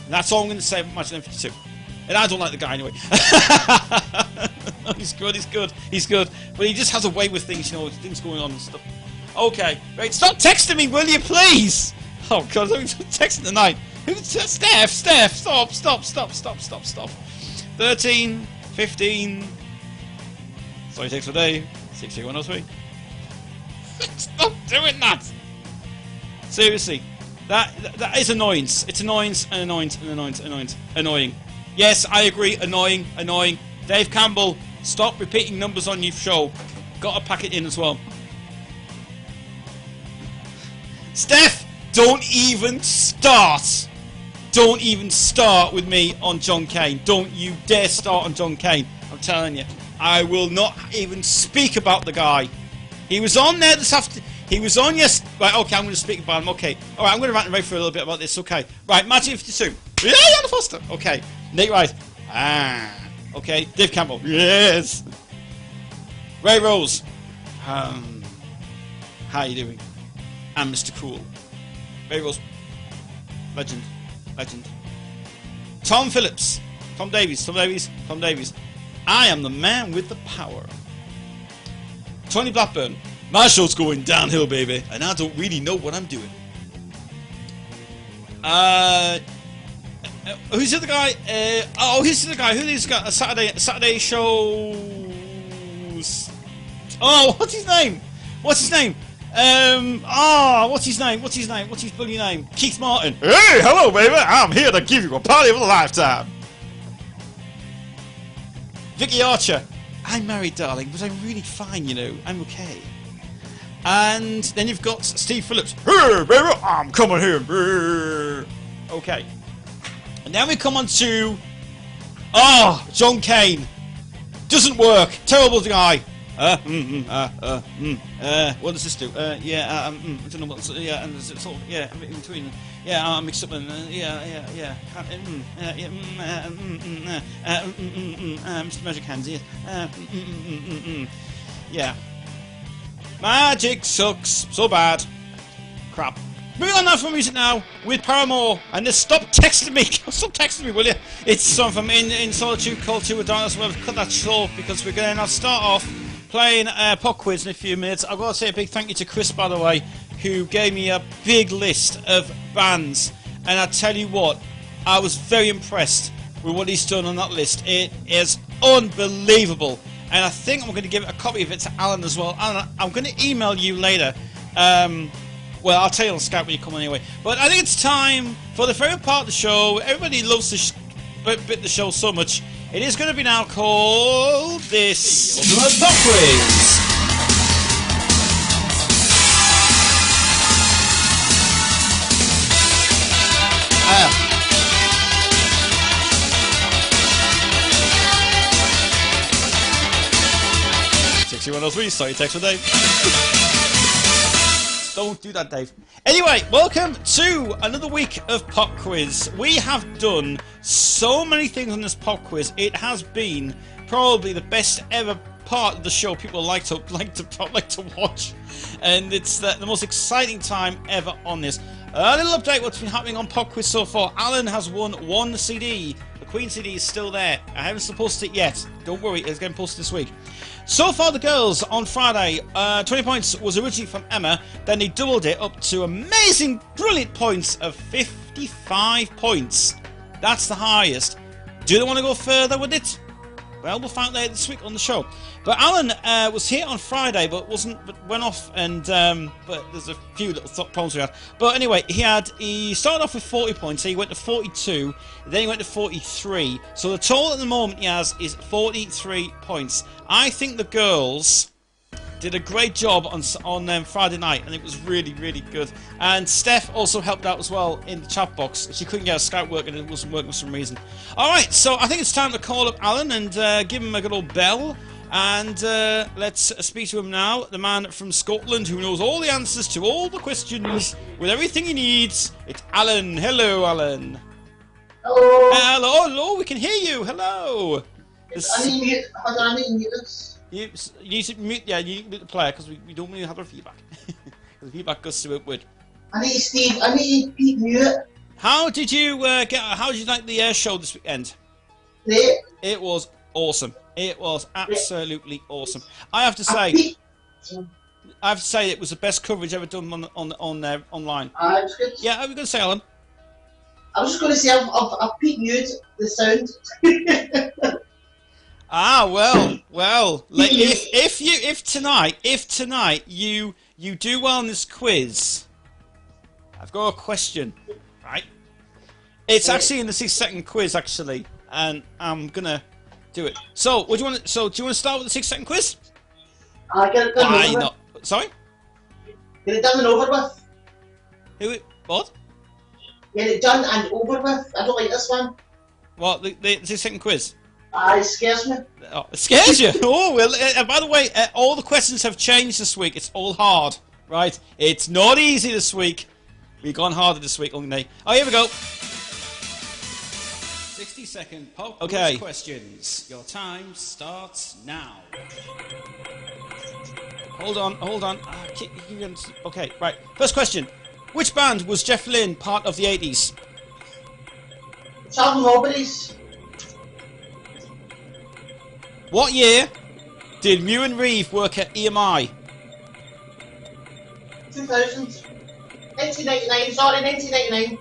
Speaker 3: And that's all I'm going to say about Magic 52. And I don't like the guy anyway. He's good. But he just has a way with things, you know, things going on and stuff. Okay, right, stop texting me, will you, please? Oh, God, I'm texting tonight. Steph, stop. 13, 15. Sorry, text for Dave. 63103. Stop doing that! Seriously, that is annoyance. It's annoyance and annoying. Yes, I agree. Annoying. Dave Campbell, Stop repeating numbers on your show. Got to pack it in as well. Steph, don't even start. Don't even start with me on John Kane. Don't you dare start on John Kane. I'm telling you. I will not even speak about the guy. He was on there this afternoon. He was on yes. Right, okay, I'm going to speak about him. Okay. Alright, I'm going to rant and rave for a little bit about this. Okay. Right, Matthew 52. Yeah, Anna Foster. Okay. Nate Wright. Ah. Okay. Dave Campbell. Yes. Ray Rose. How you doing? And Mr. Cool. Ray Rose. Legend. Legend. Tom Phillips. Tom Davies. Tom Davies. Tom Davies. I am the man with the power. Tony Blackburn. My show's going downhill, baby, and I don't really know what I'm doing. Who's the other guy? Who's the other guy? Who's got a Saturday shows? Oh, what's his name? What's his name? What's his name? What's his name? What's his bloody name? Keith Martin. Hey, hello, baby. I'm here to give you a party of a lifetime. Vicky Archer. I'm married, darling, but I'm really fine, you know. I'm okay. And then you've got Steve Phillips. Hey, baby, I'm coming here. Okay. And then we come on to... John Kane. Doesn't work. Terrible guy. What does this do? I don't know what's... Yeah, and it's all... Yeah, in between... Yeah, I'm mixed up and... Mr. Magic Hands, yeah. Yeah. Magic sucks so bad. Crap. Moving on now from music now with Paramore, and just stop texting me. Stop texting me, will you? It's something from In Solitude Called To a Darkness. We'll cut that short because we're going to now start off playing pop quiz in a few minutes. I've got to say a big thank you to Chris, by the way, who gave me a big list of bands, and I tell you what, I was very impressed with what he's done on that list. It is unbelievable. And I think I'm going to give a copy of it to Alan as well. Alan, I'm going to email you later. Well, I'll tell you on Skype when you come on anyway. But I think it's time for the favourite part of the show. Everybody loves this bit the show so much. It is going to be now called this Ultimate Pop Quiz. 6103, sorry, text for Dave. Don't do that, Dave. Anyway, welcome to another week of Pop Quiz. We have done so many things on this Pop Quiz. It has been probably the best ever part of the show. People like to watch, and it's the most exciting time ever on this. A little update what's been happening on Pop Quiz so far. Alan has won one CD. The Queen CD is still there. I haven't posted it yet. Don't worry, it's getting posted this week. So far, the girls on Friday, 20 points was originally from Emma. Then they doubled it up to amazing, brilliant points of 55 points. That's the highest. Do they want to go further with it? Well, we'll find out later this week on the show. But Alan was here on Friday, but went off, and but there's a few little problems we had. But anyway, he started off with 40 points, so he went to 42, then he went to 43. So the total at the moment he has is 43 points. I think the girls did a great job on Friday night, and it was really, really good. And Steph also helped out as well in the chat box. She couldn't get her Skype working, and it wasn't working for some reason. Alright, so I think it's time to call up Alan and give him a good old bell. And let's speak to him now, the man from Scotland who knows all the answers to all the questions with everything he needs. It's Alan. Hello, Alan.
Speaker 6: Hello.
Speaker 3: Hello, hello, we can hear you. Hello.
Speaker 6: I need mute. Hold on, I need mute this.
Speaker 3: You need to mute, yeah, you need to mute the player because we don't really have our feedback. The feedback goes through it.
Speaker 6: I need Steve. I need Pete mute.
Speaker 3: How did you how did you like the air show this weekend?
Speaker 6: Great.
Speaker 3: It was awesome. It was absolutely awesome. I have to say it was the best coverage ever done online. Yeah, I was going to say, Alan.
Speaker 6: I was just going to say I've Pete mute the sound.
Speaker 3: Well. Like, if tonight you do well in this quiz, I've got a question, right? It's actually in the 6-second quiz actually, and I'm gonna Do it. So, what do you want? So, do you want to start with the 6-second quiz?
Speaker 6: I get it done
Speaker 3: Why
Speaker 6: over
Speaker 3: not? Sorry.
Speaker 6: with. Get it done and over with.
Speaker 3: Who? What?
Speaker 6: Get it done and over with. I don't like this one.
Speaker 3: What? The 6-second quiz?
Speaker 6: It scares me.
Speaker 3: Oh, it scares you? Oh, well, by the way, all the questions have changed this week. It's all hard, right? It's not easy this week. We've gone harder this week, only. Oh, here we go.
Speaker 7: 60-second pop
Speaker 3: Okay.
Speaker 7: quiz questions. Your time starts now.
Speaker 3: Hold on. Okay, right. First question. Which band was Jeff Lynne part of the 80s?
Speaker 6: Charlton Hobbies.
Speaker 3: What year did Mew and Reeve work at EMI?
Speaker 6: 2000. 1999. Sorry, 1999.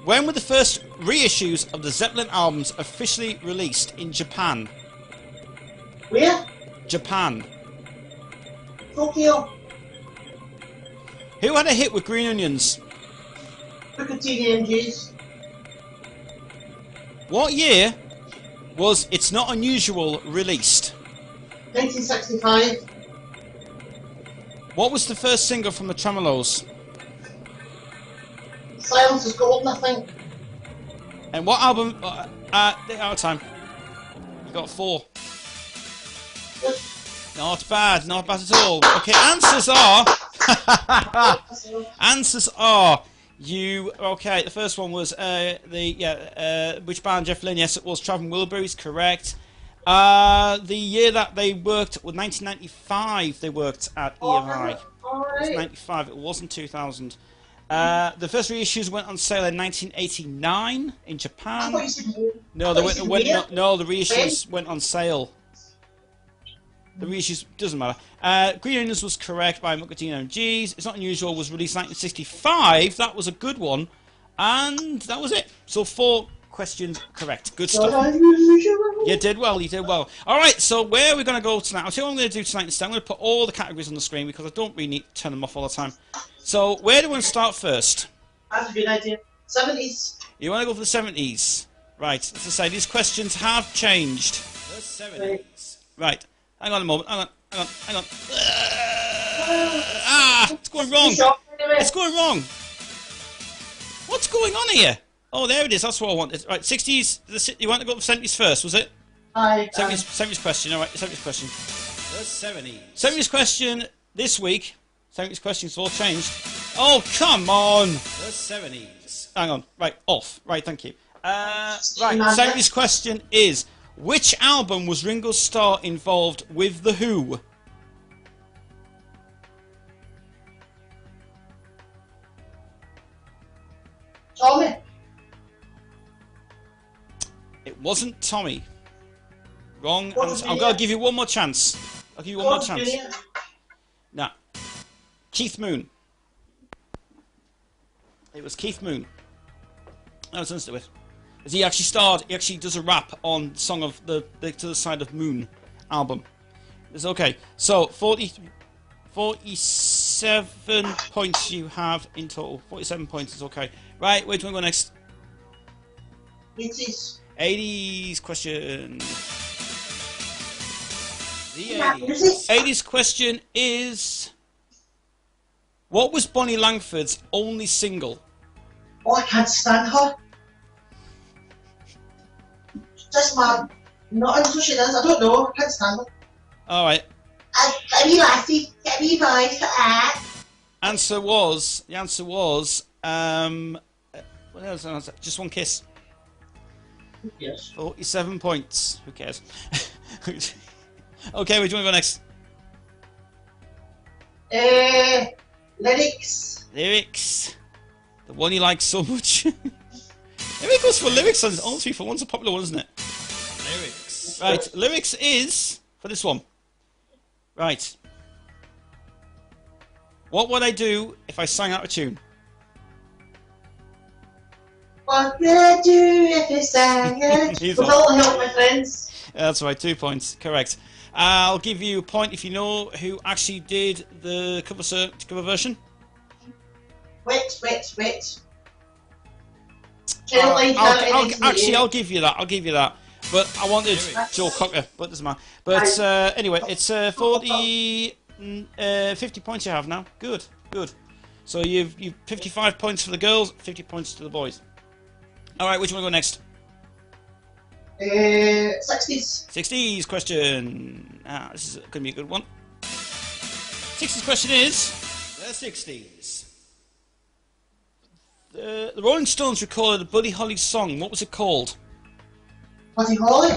Speaker 3: When were the first reissues of the Zeppelin albums officially released in Japan?
Speaker 6: Where?
Speaker 3: Japan.
Speaker 6: Tokyo.
Speaker 3: Who had a hit with Green Onions?
Speaker 6: Booker T and MGs.
Speaker 3: What year was It's Not Unusual released?
Speaker 6: 1965.
Speaker 3: What was the first single from the Tremolos?
Speaker 6: Silence is golden, I think.
Speaker 3: And what album... out of time. You got 4. Not bad at all. Okay, answers are... Answers are... You... Okay, the first one was which band? Jeff Lynne. Yes, it was Traveling Wilburys, correct. The year that they worked was 1995. They worked at EMI. It was 95. It wasn't 2000. The first reissues went on sale in 1989 in Japan. No, the reissues went on sale. The reissues doesn't matter. Green Onions was correct by Mucadino and G's. It's Not Unusual was released in 1965. That was a good one, and that was it. So 4 questions correct. Good stuff. You did well. You did well. All right. So where are we going to go tonight? I'll tell you what I'm going to do tonight instead. I'm going to put all the categories on the screen because I don't really need to turn them off all the time. So where do we want to start first?
Speaker 6: That's a good idea. 70s.
Speaker 3: You want to go for the 70s, right? As I say, these questions have changed.
Speaker 7: The 70s.
Speaker 3: Right. Hang on a moment. Hang on. It's going wrong. It's going wrong. What's going on here? Oh, there it is. That's what I wanted. Right, 60s. You want to go for 70s first, was it? 70s question. All right, 70s question.
Speaker 7: The 70s.
Speaker 3: 70s question this week. 70s questions have all changed. Oh, come on.
Speaker 7: The 70s.
Speaker 3: Hang on. Right, off. Right, thank you. Right, 70s question is... Which album was Ringo Starr involved with The Who?
Speaker 6: Tommy.
Speaker 3: It wasn't Tommy. Wrong answer. I'm going to give you one more chance. I'll give you one more chance. Nah. Keith Moon. It was Keith Moon. That was to it. He actually does a rap on Song of the To the Side of Moon album. It's okay. So 47 points you have in total. 47 points is okay. Right, where do you want to go next?
Speaker 6: 80s.
Speaker 3: 80s question.
Speaker 7: The 80s.
Speaker 3: 80s question is... What was Bonnie Langford's only single?
Speaker 6: Oh, I can't stand her. Just mad. Not as she does. I don't know. I can't stand her.
Speaker 3: Alright.
Speaker 6: Get me lassie. Get me boys.
Speaker 3: The answer was... what else? Just One Kiss.
Speaker 6: Yes.
Speaker 3: 47 points. Who cares? Okay, where do you want to go next?
Speaker 6: Lyrics.
Speaker 3: Lyrics. The one you like so much. Everybody goes for lyrics on all 3 for 1's a popular one, isn't it?
Speaker 7: Lyrics.
Speaker 3: Right, lyrics is for this one. Right. What would I do if I sang out of tune?
Speaker 6: What would I do if you sang it?
Speaker 3: He's
Speaker 6: With
Speaker 3: off.
Speaker 6: all the help, my friends.
Speaker 3: That's right, 2 points. Correct. I'll give you a point if you know who actually did the cover version.
Speaker 6: Wet.
Speaker 3: I'll give you that. But I wanted Joe Cocker, but doesn't matter. But anyway, it's for the 50 points you have now. Good, good. So you've 55 points for the girls, 50 points to the boys. All right, which one want to go next?
Speaker 6: 60s.
Speaker 3: 60s question. This is going to be a good one. 60s question is the 60s. The Rolling Stones recorded a Buddy Holly song. What was it called?
Speaker 6: Buddy Holly?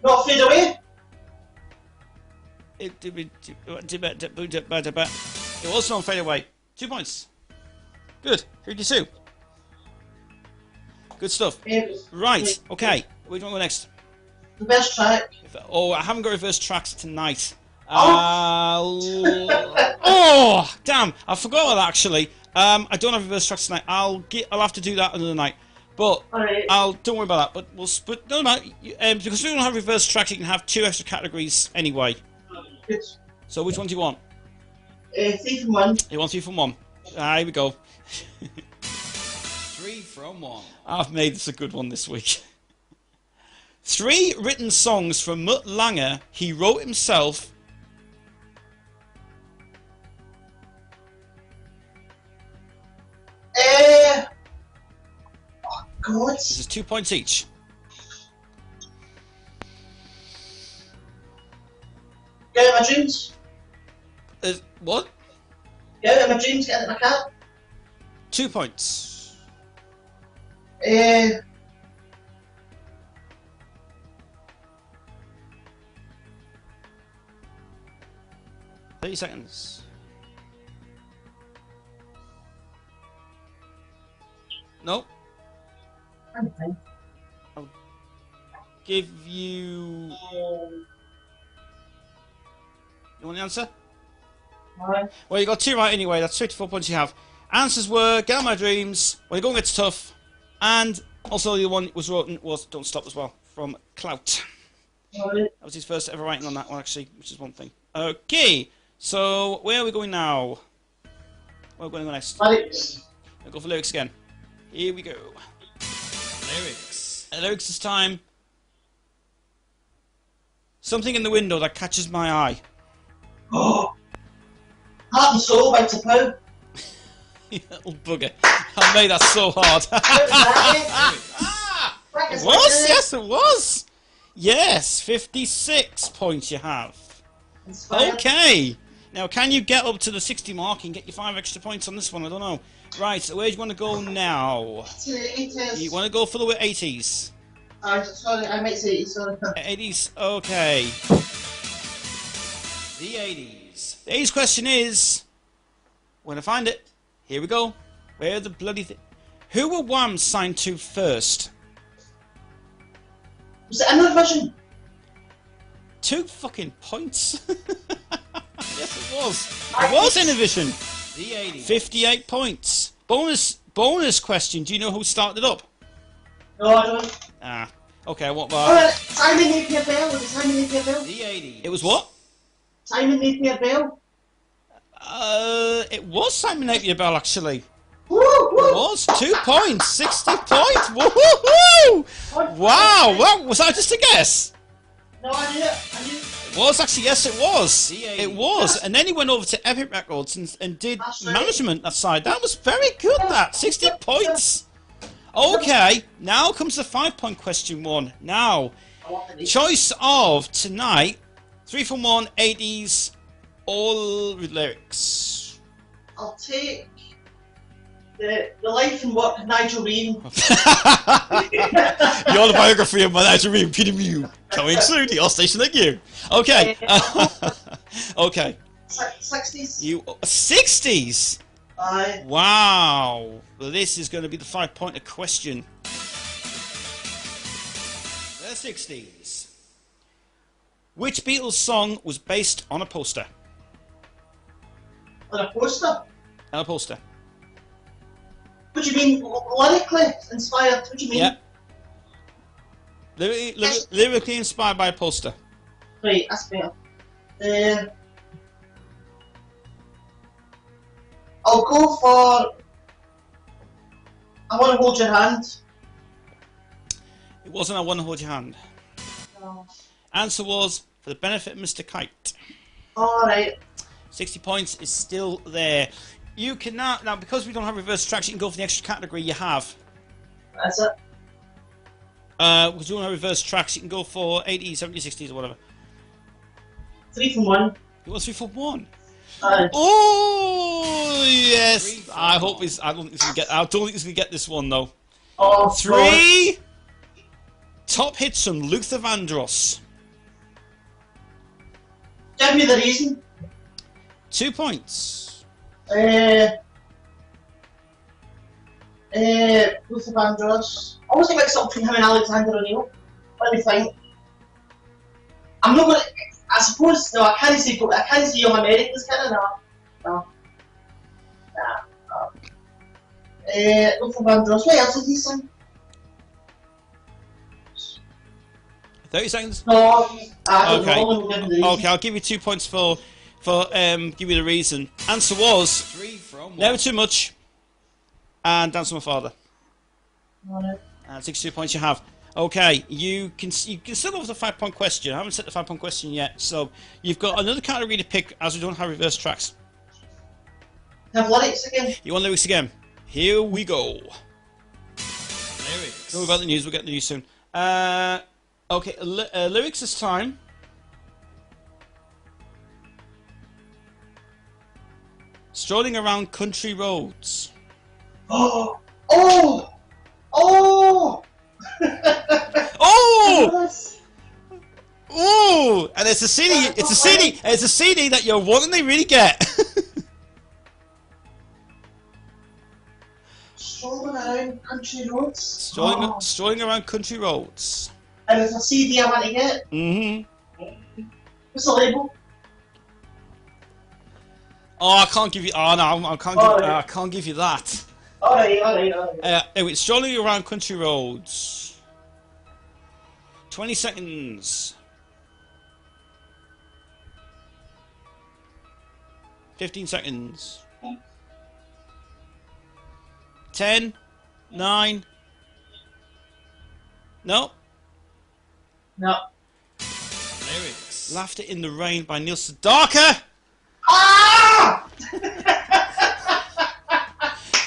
Speaker 6: Not Fade Away?
Speaker 3: It was not Fade Away. 2 points. Good. 52. Good stuff. Right. Okay. Which one go next?
Speaker 6: Reverse track.
Speaker 3: Oh, I haven't got reverse tracks tonight. Oh, damn! I forgot about that actually. I don't have reverse tracks tonight. I'll have to do that another night. But
Speaker 6: Alright.
Speaker 3: don't worry about that. But no matter. Because we don't have reverse tracks, you can have 2 extra categories anyway.
Speaker 6: Good.
Speaker 3: So which one do you want?
Speaker 6: 3 from 1.
Speaker 3: You want 3 from 1? Here we go.
Speaker 7: 3 from 1.
Speaker 3: I've made this a good one this week. 3 written songs from Mutt Lange he wrote himself.
Speaker 6: Oh God.
Speaker 3: This is 2 points each.
Speaker 6: Get out of my dreams.
Speaker 3: What?
Speaker 6: Get out of my dreams, get out of my car.
Speaker 3: 2 points. 30 seconds. Nope.
Speaker 6: Okay.
Speaker 3: I'll give you... You want the answer?
Speaker 6: Alright.
Speaker 3: Well, you got 2 right anyway. That's 54 points you have. Answers were Get Out of My Dreams, When It Going Gets Tough, and also the one that was written was Don't Stop as well, from Clout.
Speaker 6: Alright.
Speaker 3: That was his first ever writing on that one, actually, which is one thing. Okay, so where are we going now? Where are we going to go next?
Speaker 6: Lyrics.
Speaker 3: We'll go for lyrics again. Here we go.
Speaker 7: Lyrics.
Speaker 3: Lyrics this time. Something in the window that catches my eye.
Speaker 6: Oh. Heart and Soul by Tapau.
Speaker 3: You little bugger. I made that so hard. It was? Yes, it was. Yes, 56 points you have.
Speaker 6: Inspired.
Speaker 3: Okay. Now, can you get up to the 60 mark and get your 5 extra points on this one? I don't know. Right, so where do you want to go now?
Speaker 6: To the 80s.
Speaker 3: You want to go for the 80s?
Speaker 6: Sorry, I might say 80s, sorry.
Speaker 3: 80s, okay.
Speaker 7: The 80s.
Speaker 3: The 80s question is... When I find it, here we go. Where the bloody thing... Who were Wham signed to first?
Speaker 6: Was it another version?
Speaker 3: 2 fucking points. Yes, it was. It was Innovision.
Speaker 7: The 80s.
Speaker 3: 58 points. Bonus question. Do you know who started up?
Speaker 6: No, I don't.
Speaker 3: Ah, okay. What
Speaker 6: Alright, Simon Napier Bell. Was it Simon Napier Bell?
Speaker 7: The 80s.
Speaker 3: It was what?
Speaker 6: Simon Napier Bell.
Speaker 3: It was Simon Napier Bell actually.
Speaker 6: Woo,
Speaker 3: It
Speaker 6: woo.
Speaker 3: was 2 points. 60 points. Woohoo! Wow. Well, was that just a guess?
Speaker 6: No, I knew it. I knew it.
Speaker 3: It was actually, yes, it was.
Speaker 7: The 80s.
Speaker 3: It was, and then he went over to Epic Records and did
Speaker 6: That's right.
Speaker 3: management that side. That was very good. That 60 points. Okay, now comes the 5-point question one. Now,
Speaker 6: I want the
Speaker 3: choice of tonight: 3 from 1, 80s, all with lyrics.
Speaker 6: I'll take the life and work of Nigel Ream.
Speaker 3: The autobiography of my Nigel Ream, Peter Mew, coming soon to your station like you. Okay. Okay.
Speaker 6: 60s.
Speaker 3: You 60s.
Speaker 6: Aye.
Speaker 3: Wow. Well, this is going to be the 5-pointer question.
Speaker 7: The 60s.
Speaker 3: Which Beatles song was based on a poster?
Speaker 6: On a poster.
Speaker 3: On a poster.
Speaker 6: What do you mean? Lyrically inspired? What do you mean?
Speaker 3: Yeah. Lyrically inspired by a poster.
Speaker 6: Right, that's better. I'll go for I want to hold your hand.
Speaker 3: It wasn't I want to hold your hand.
Speaker 6: No.
Speaker 3: Answer was for the benefit of Mr. Kite.
Speaker 6: Alright.
Speaker 3: 60 points is still there. You can now because we don't have reverse tracks, you can go for the extra category you have.
Speaker 6: That's it.
Speaker 3: Because you don't have reverse tracks, you can go for 80s, 70s, 60s, or whatever.
Speaker 6: 3 from 1.
Speaker 3: You want 3 for 1?
Speaker 6: Aye.
Speaker 3: Oh yes! I hope he's. I don't think he's gonna get. I don't think he's gonna get this one though.
Speaker 6: Oh,
Speaker 3: 3 top hits from Luther Vandross.
Speaker 6: Give me the reason.
Speaker 3: 2 points.
Speaker 6: Luther Vandross. I always think like something between him and Alexander O'Neill. Let me think. I'm not gonna. I suppose no. I can't see Young Americans, can I? No. Luther Vandross. What else did he sing?
Speaker 3: 30 seconds.
Speaker 6: No. I don't
Speaker 3: Okay.
Speaker 6: know. I'm gonna give him the reason.
Speaker 3: Okay, I'll give you 2 points for give you the reason. Answer was
Speaker 7: 3 from 1.
Speaker 3: Never Too Much and Dance with My Father.
Speaker 6: Alright.
Speaker 3: And 62 points you have. Okay, you can still go for the 5-point question. I haven't set the 5-point question yet, so you've got another category to pick as we don't have reverse tracks.
Speaker 6: Have lyrics again.
Speaker 3: You want lyrics again? Here we go.
Speaker 7: Lyrics.
Speaker 3: Don't worry about the news, we'll get the news soon. Okay, lyrics this time. Strolling around country roads.
Speaker 6: Oh! Oh! Oh!
Speaker 3: Oh!
Speaker 6: Yes.
Speaker 3: Oh! And it's a CD. It's a CD. It's a CD that you're wanting to really get.
Speaker 6: Strolling around country roads.
Speaker 3: Strolling around country roads.
Speaker 6: And it's a CD I want to get.
Speaker 3: Mm-hmm.
Speaker 6: What's the label?
Speaker 3: Oh, I can't give you. Oh no, I can't. I can't give you that.
Speaker 6: Alright.
Speaker 3: Anyway, strolling around country roads. 20 seconds. 15 seconds. 10, 9. No.
Speaker 6: No.
Speaker 7: Lyrics.
Speaker 3: Laughter in the Rain by Neil Sedaka.
Speaker 6: Ah!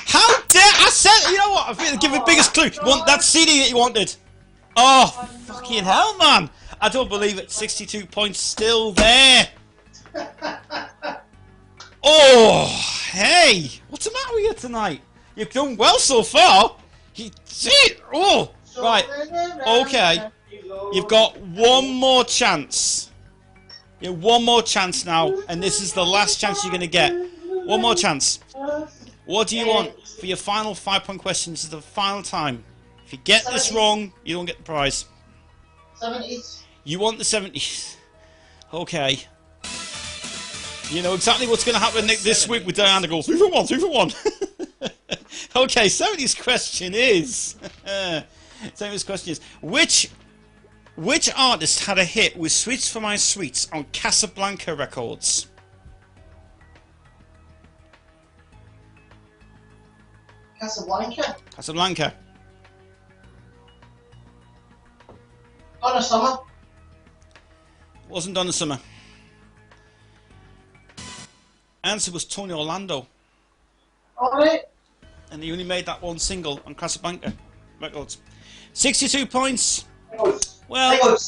Speaker 3: How dare I said? You know what? I'm going to give you the biggest clue. You want that CD that you wanted? Oh, fucking hell, man! I don't believe it. 62 points still there. Oh, hey, what's the matter with you tonight? You've done well so far. Oh, right. Okay. You've got one more chance. You have one more chance now, and this is the last chance you're going to get. One more chance. What do you want for your final 5-point question? This is the final time. If you get this wrong, you don't get the prize.
Speaker 6: 70s.
Speaker 3: You want the 70s. Okay. You know exactly what's going to happen this week with Diana goes 2 for 1, 2 for 1. Okay, 70s question is... 70s question is... Which artist had a hit with Sweets for My Sweets on Casablanca Records?
Speaker 6: Casablanca.
Speaker 3: Casablanca.
Speaker 6: Donna Summer.
Speaker 3: Wasn't Donna Summer. Answer was Tony Orlando.
Speaker 6: Alright.
Speaker 3: And he only made that one single on Casablanca Records. 62 points. Well,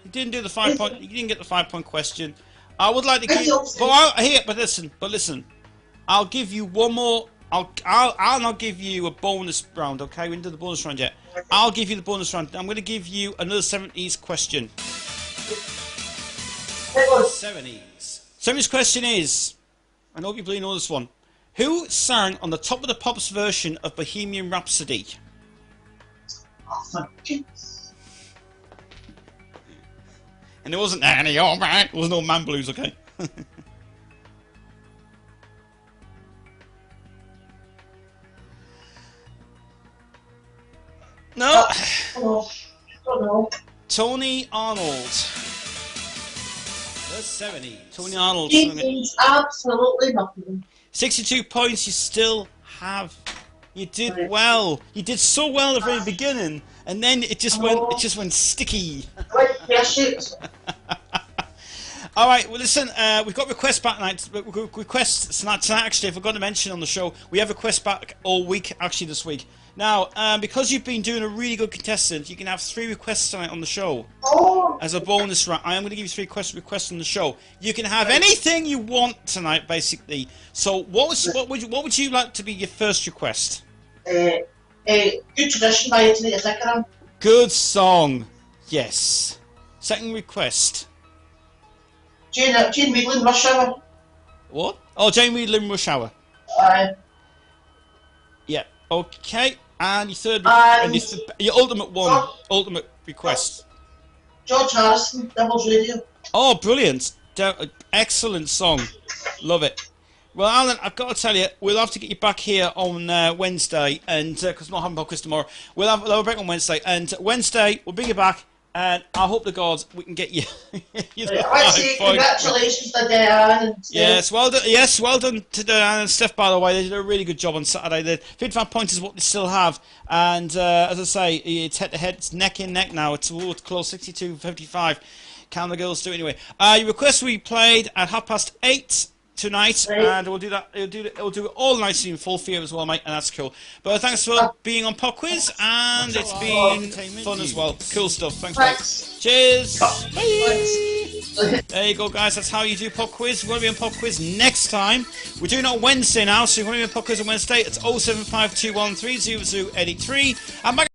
Speaker 3: you didn't do the 5-point. You didn't get the 5-point question. I would like to give. But listen. I'll give you one more. I'll not give you a bonus round. Okay, we didn't do the bonus round yet. I'll give you the bonus round. I'm going to give you another 70s question.
Speaker 7: 70s.
Speaker 3: 70s question is. I hope you really know this one. Who sang on the Top of the Pops version of Bohemian Rhapsody?
Speaker 6: Oh, for goodness.
Speaker 3: And it wasn't any old man. It was no man blues, okay? No.
Speaker 6: Don't know.
Speaker 3: Tony Arnold.
Speaker 7: The 70s.
Speaker 3: Tony Arnold.
Speaker 6: He means absolutely nothing.
Speaker 3: 62 points. You still have You did well. You did so well at the very beginning, and then it just went sticky.
Speaker 6: Right, yeah, shoot.
Speaker 3: All right, well, listen, we've got requests back tonight. Requests tonight, actually, I forgot to mention on the show, we have requests back all week, actually, this week. Now, because you've been doing a really good contestant, you can have 3 requests tonight on the show.
Speaker 6: Oh.
Speaker 3: As a bonus round, I am going to give you 3 requests on the show. You can have anything you want tonight, basically. So, what would you like to be your first request?
Speaker 6: Good Tradition by Anthony Zickeram.
Speaker 3: Good song. Yes. Second request.
Speaker 6: Jane Wheedling, Rush Hour.
Speaker 3: What? Oh, Jane Wheedling, Rush Hour. Yeah. Okay. And your third, your ultimate one, ultimate request.
Speaker 6: George Harrison, Devil's Radio.
Speaker 3: Oh, brilliant! Excellent song. Love it. Well, Alan, I've got to tell you, we'll have to get you back here on Wednesday, and because we're not having podcast tomorrow, we'll have a break on Wednesday, and Wednesday we'll bring you back. And I hope to God we can get you.
Speaker 6: Congratulations to Diane and Steph.
Speaker 3: Yes, well done. Yes, well done to Diane and Steph. By the way, they did a really good job on Saturday. The 55 points is what they still have, and as I say, it's head to head. It's neck in neck now. It's close 62-55. Can the girls do it anyway? Your request will be played at 8:30 tonight, and we'll do that. We'll do it all nicely in full fear as well, mate, and that's cool. But thanks for being on Pop Quiz, and it's been fun as well. Cool stuff. Thanks, mate. Cheers. Bye. There you go, guys. That's how you do Pop Quiz. We're going to be on Pop Quiz next time. We're doing it on Wednesday now, so you're going to be on Pop Quiz on Wednesday. It's 07521300083. I'm back.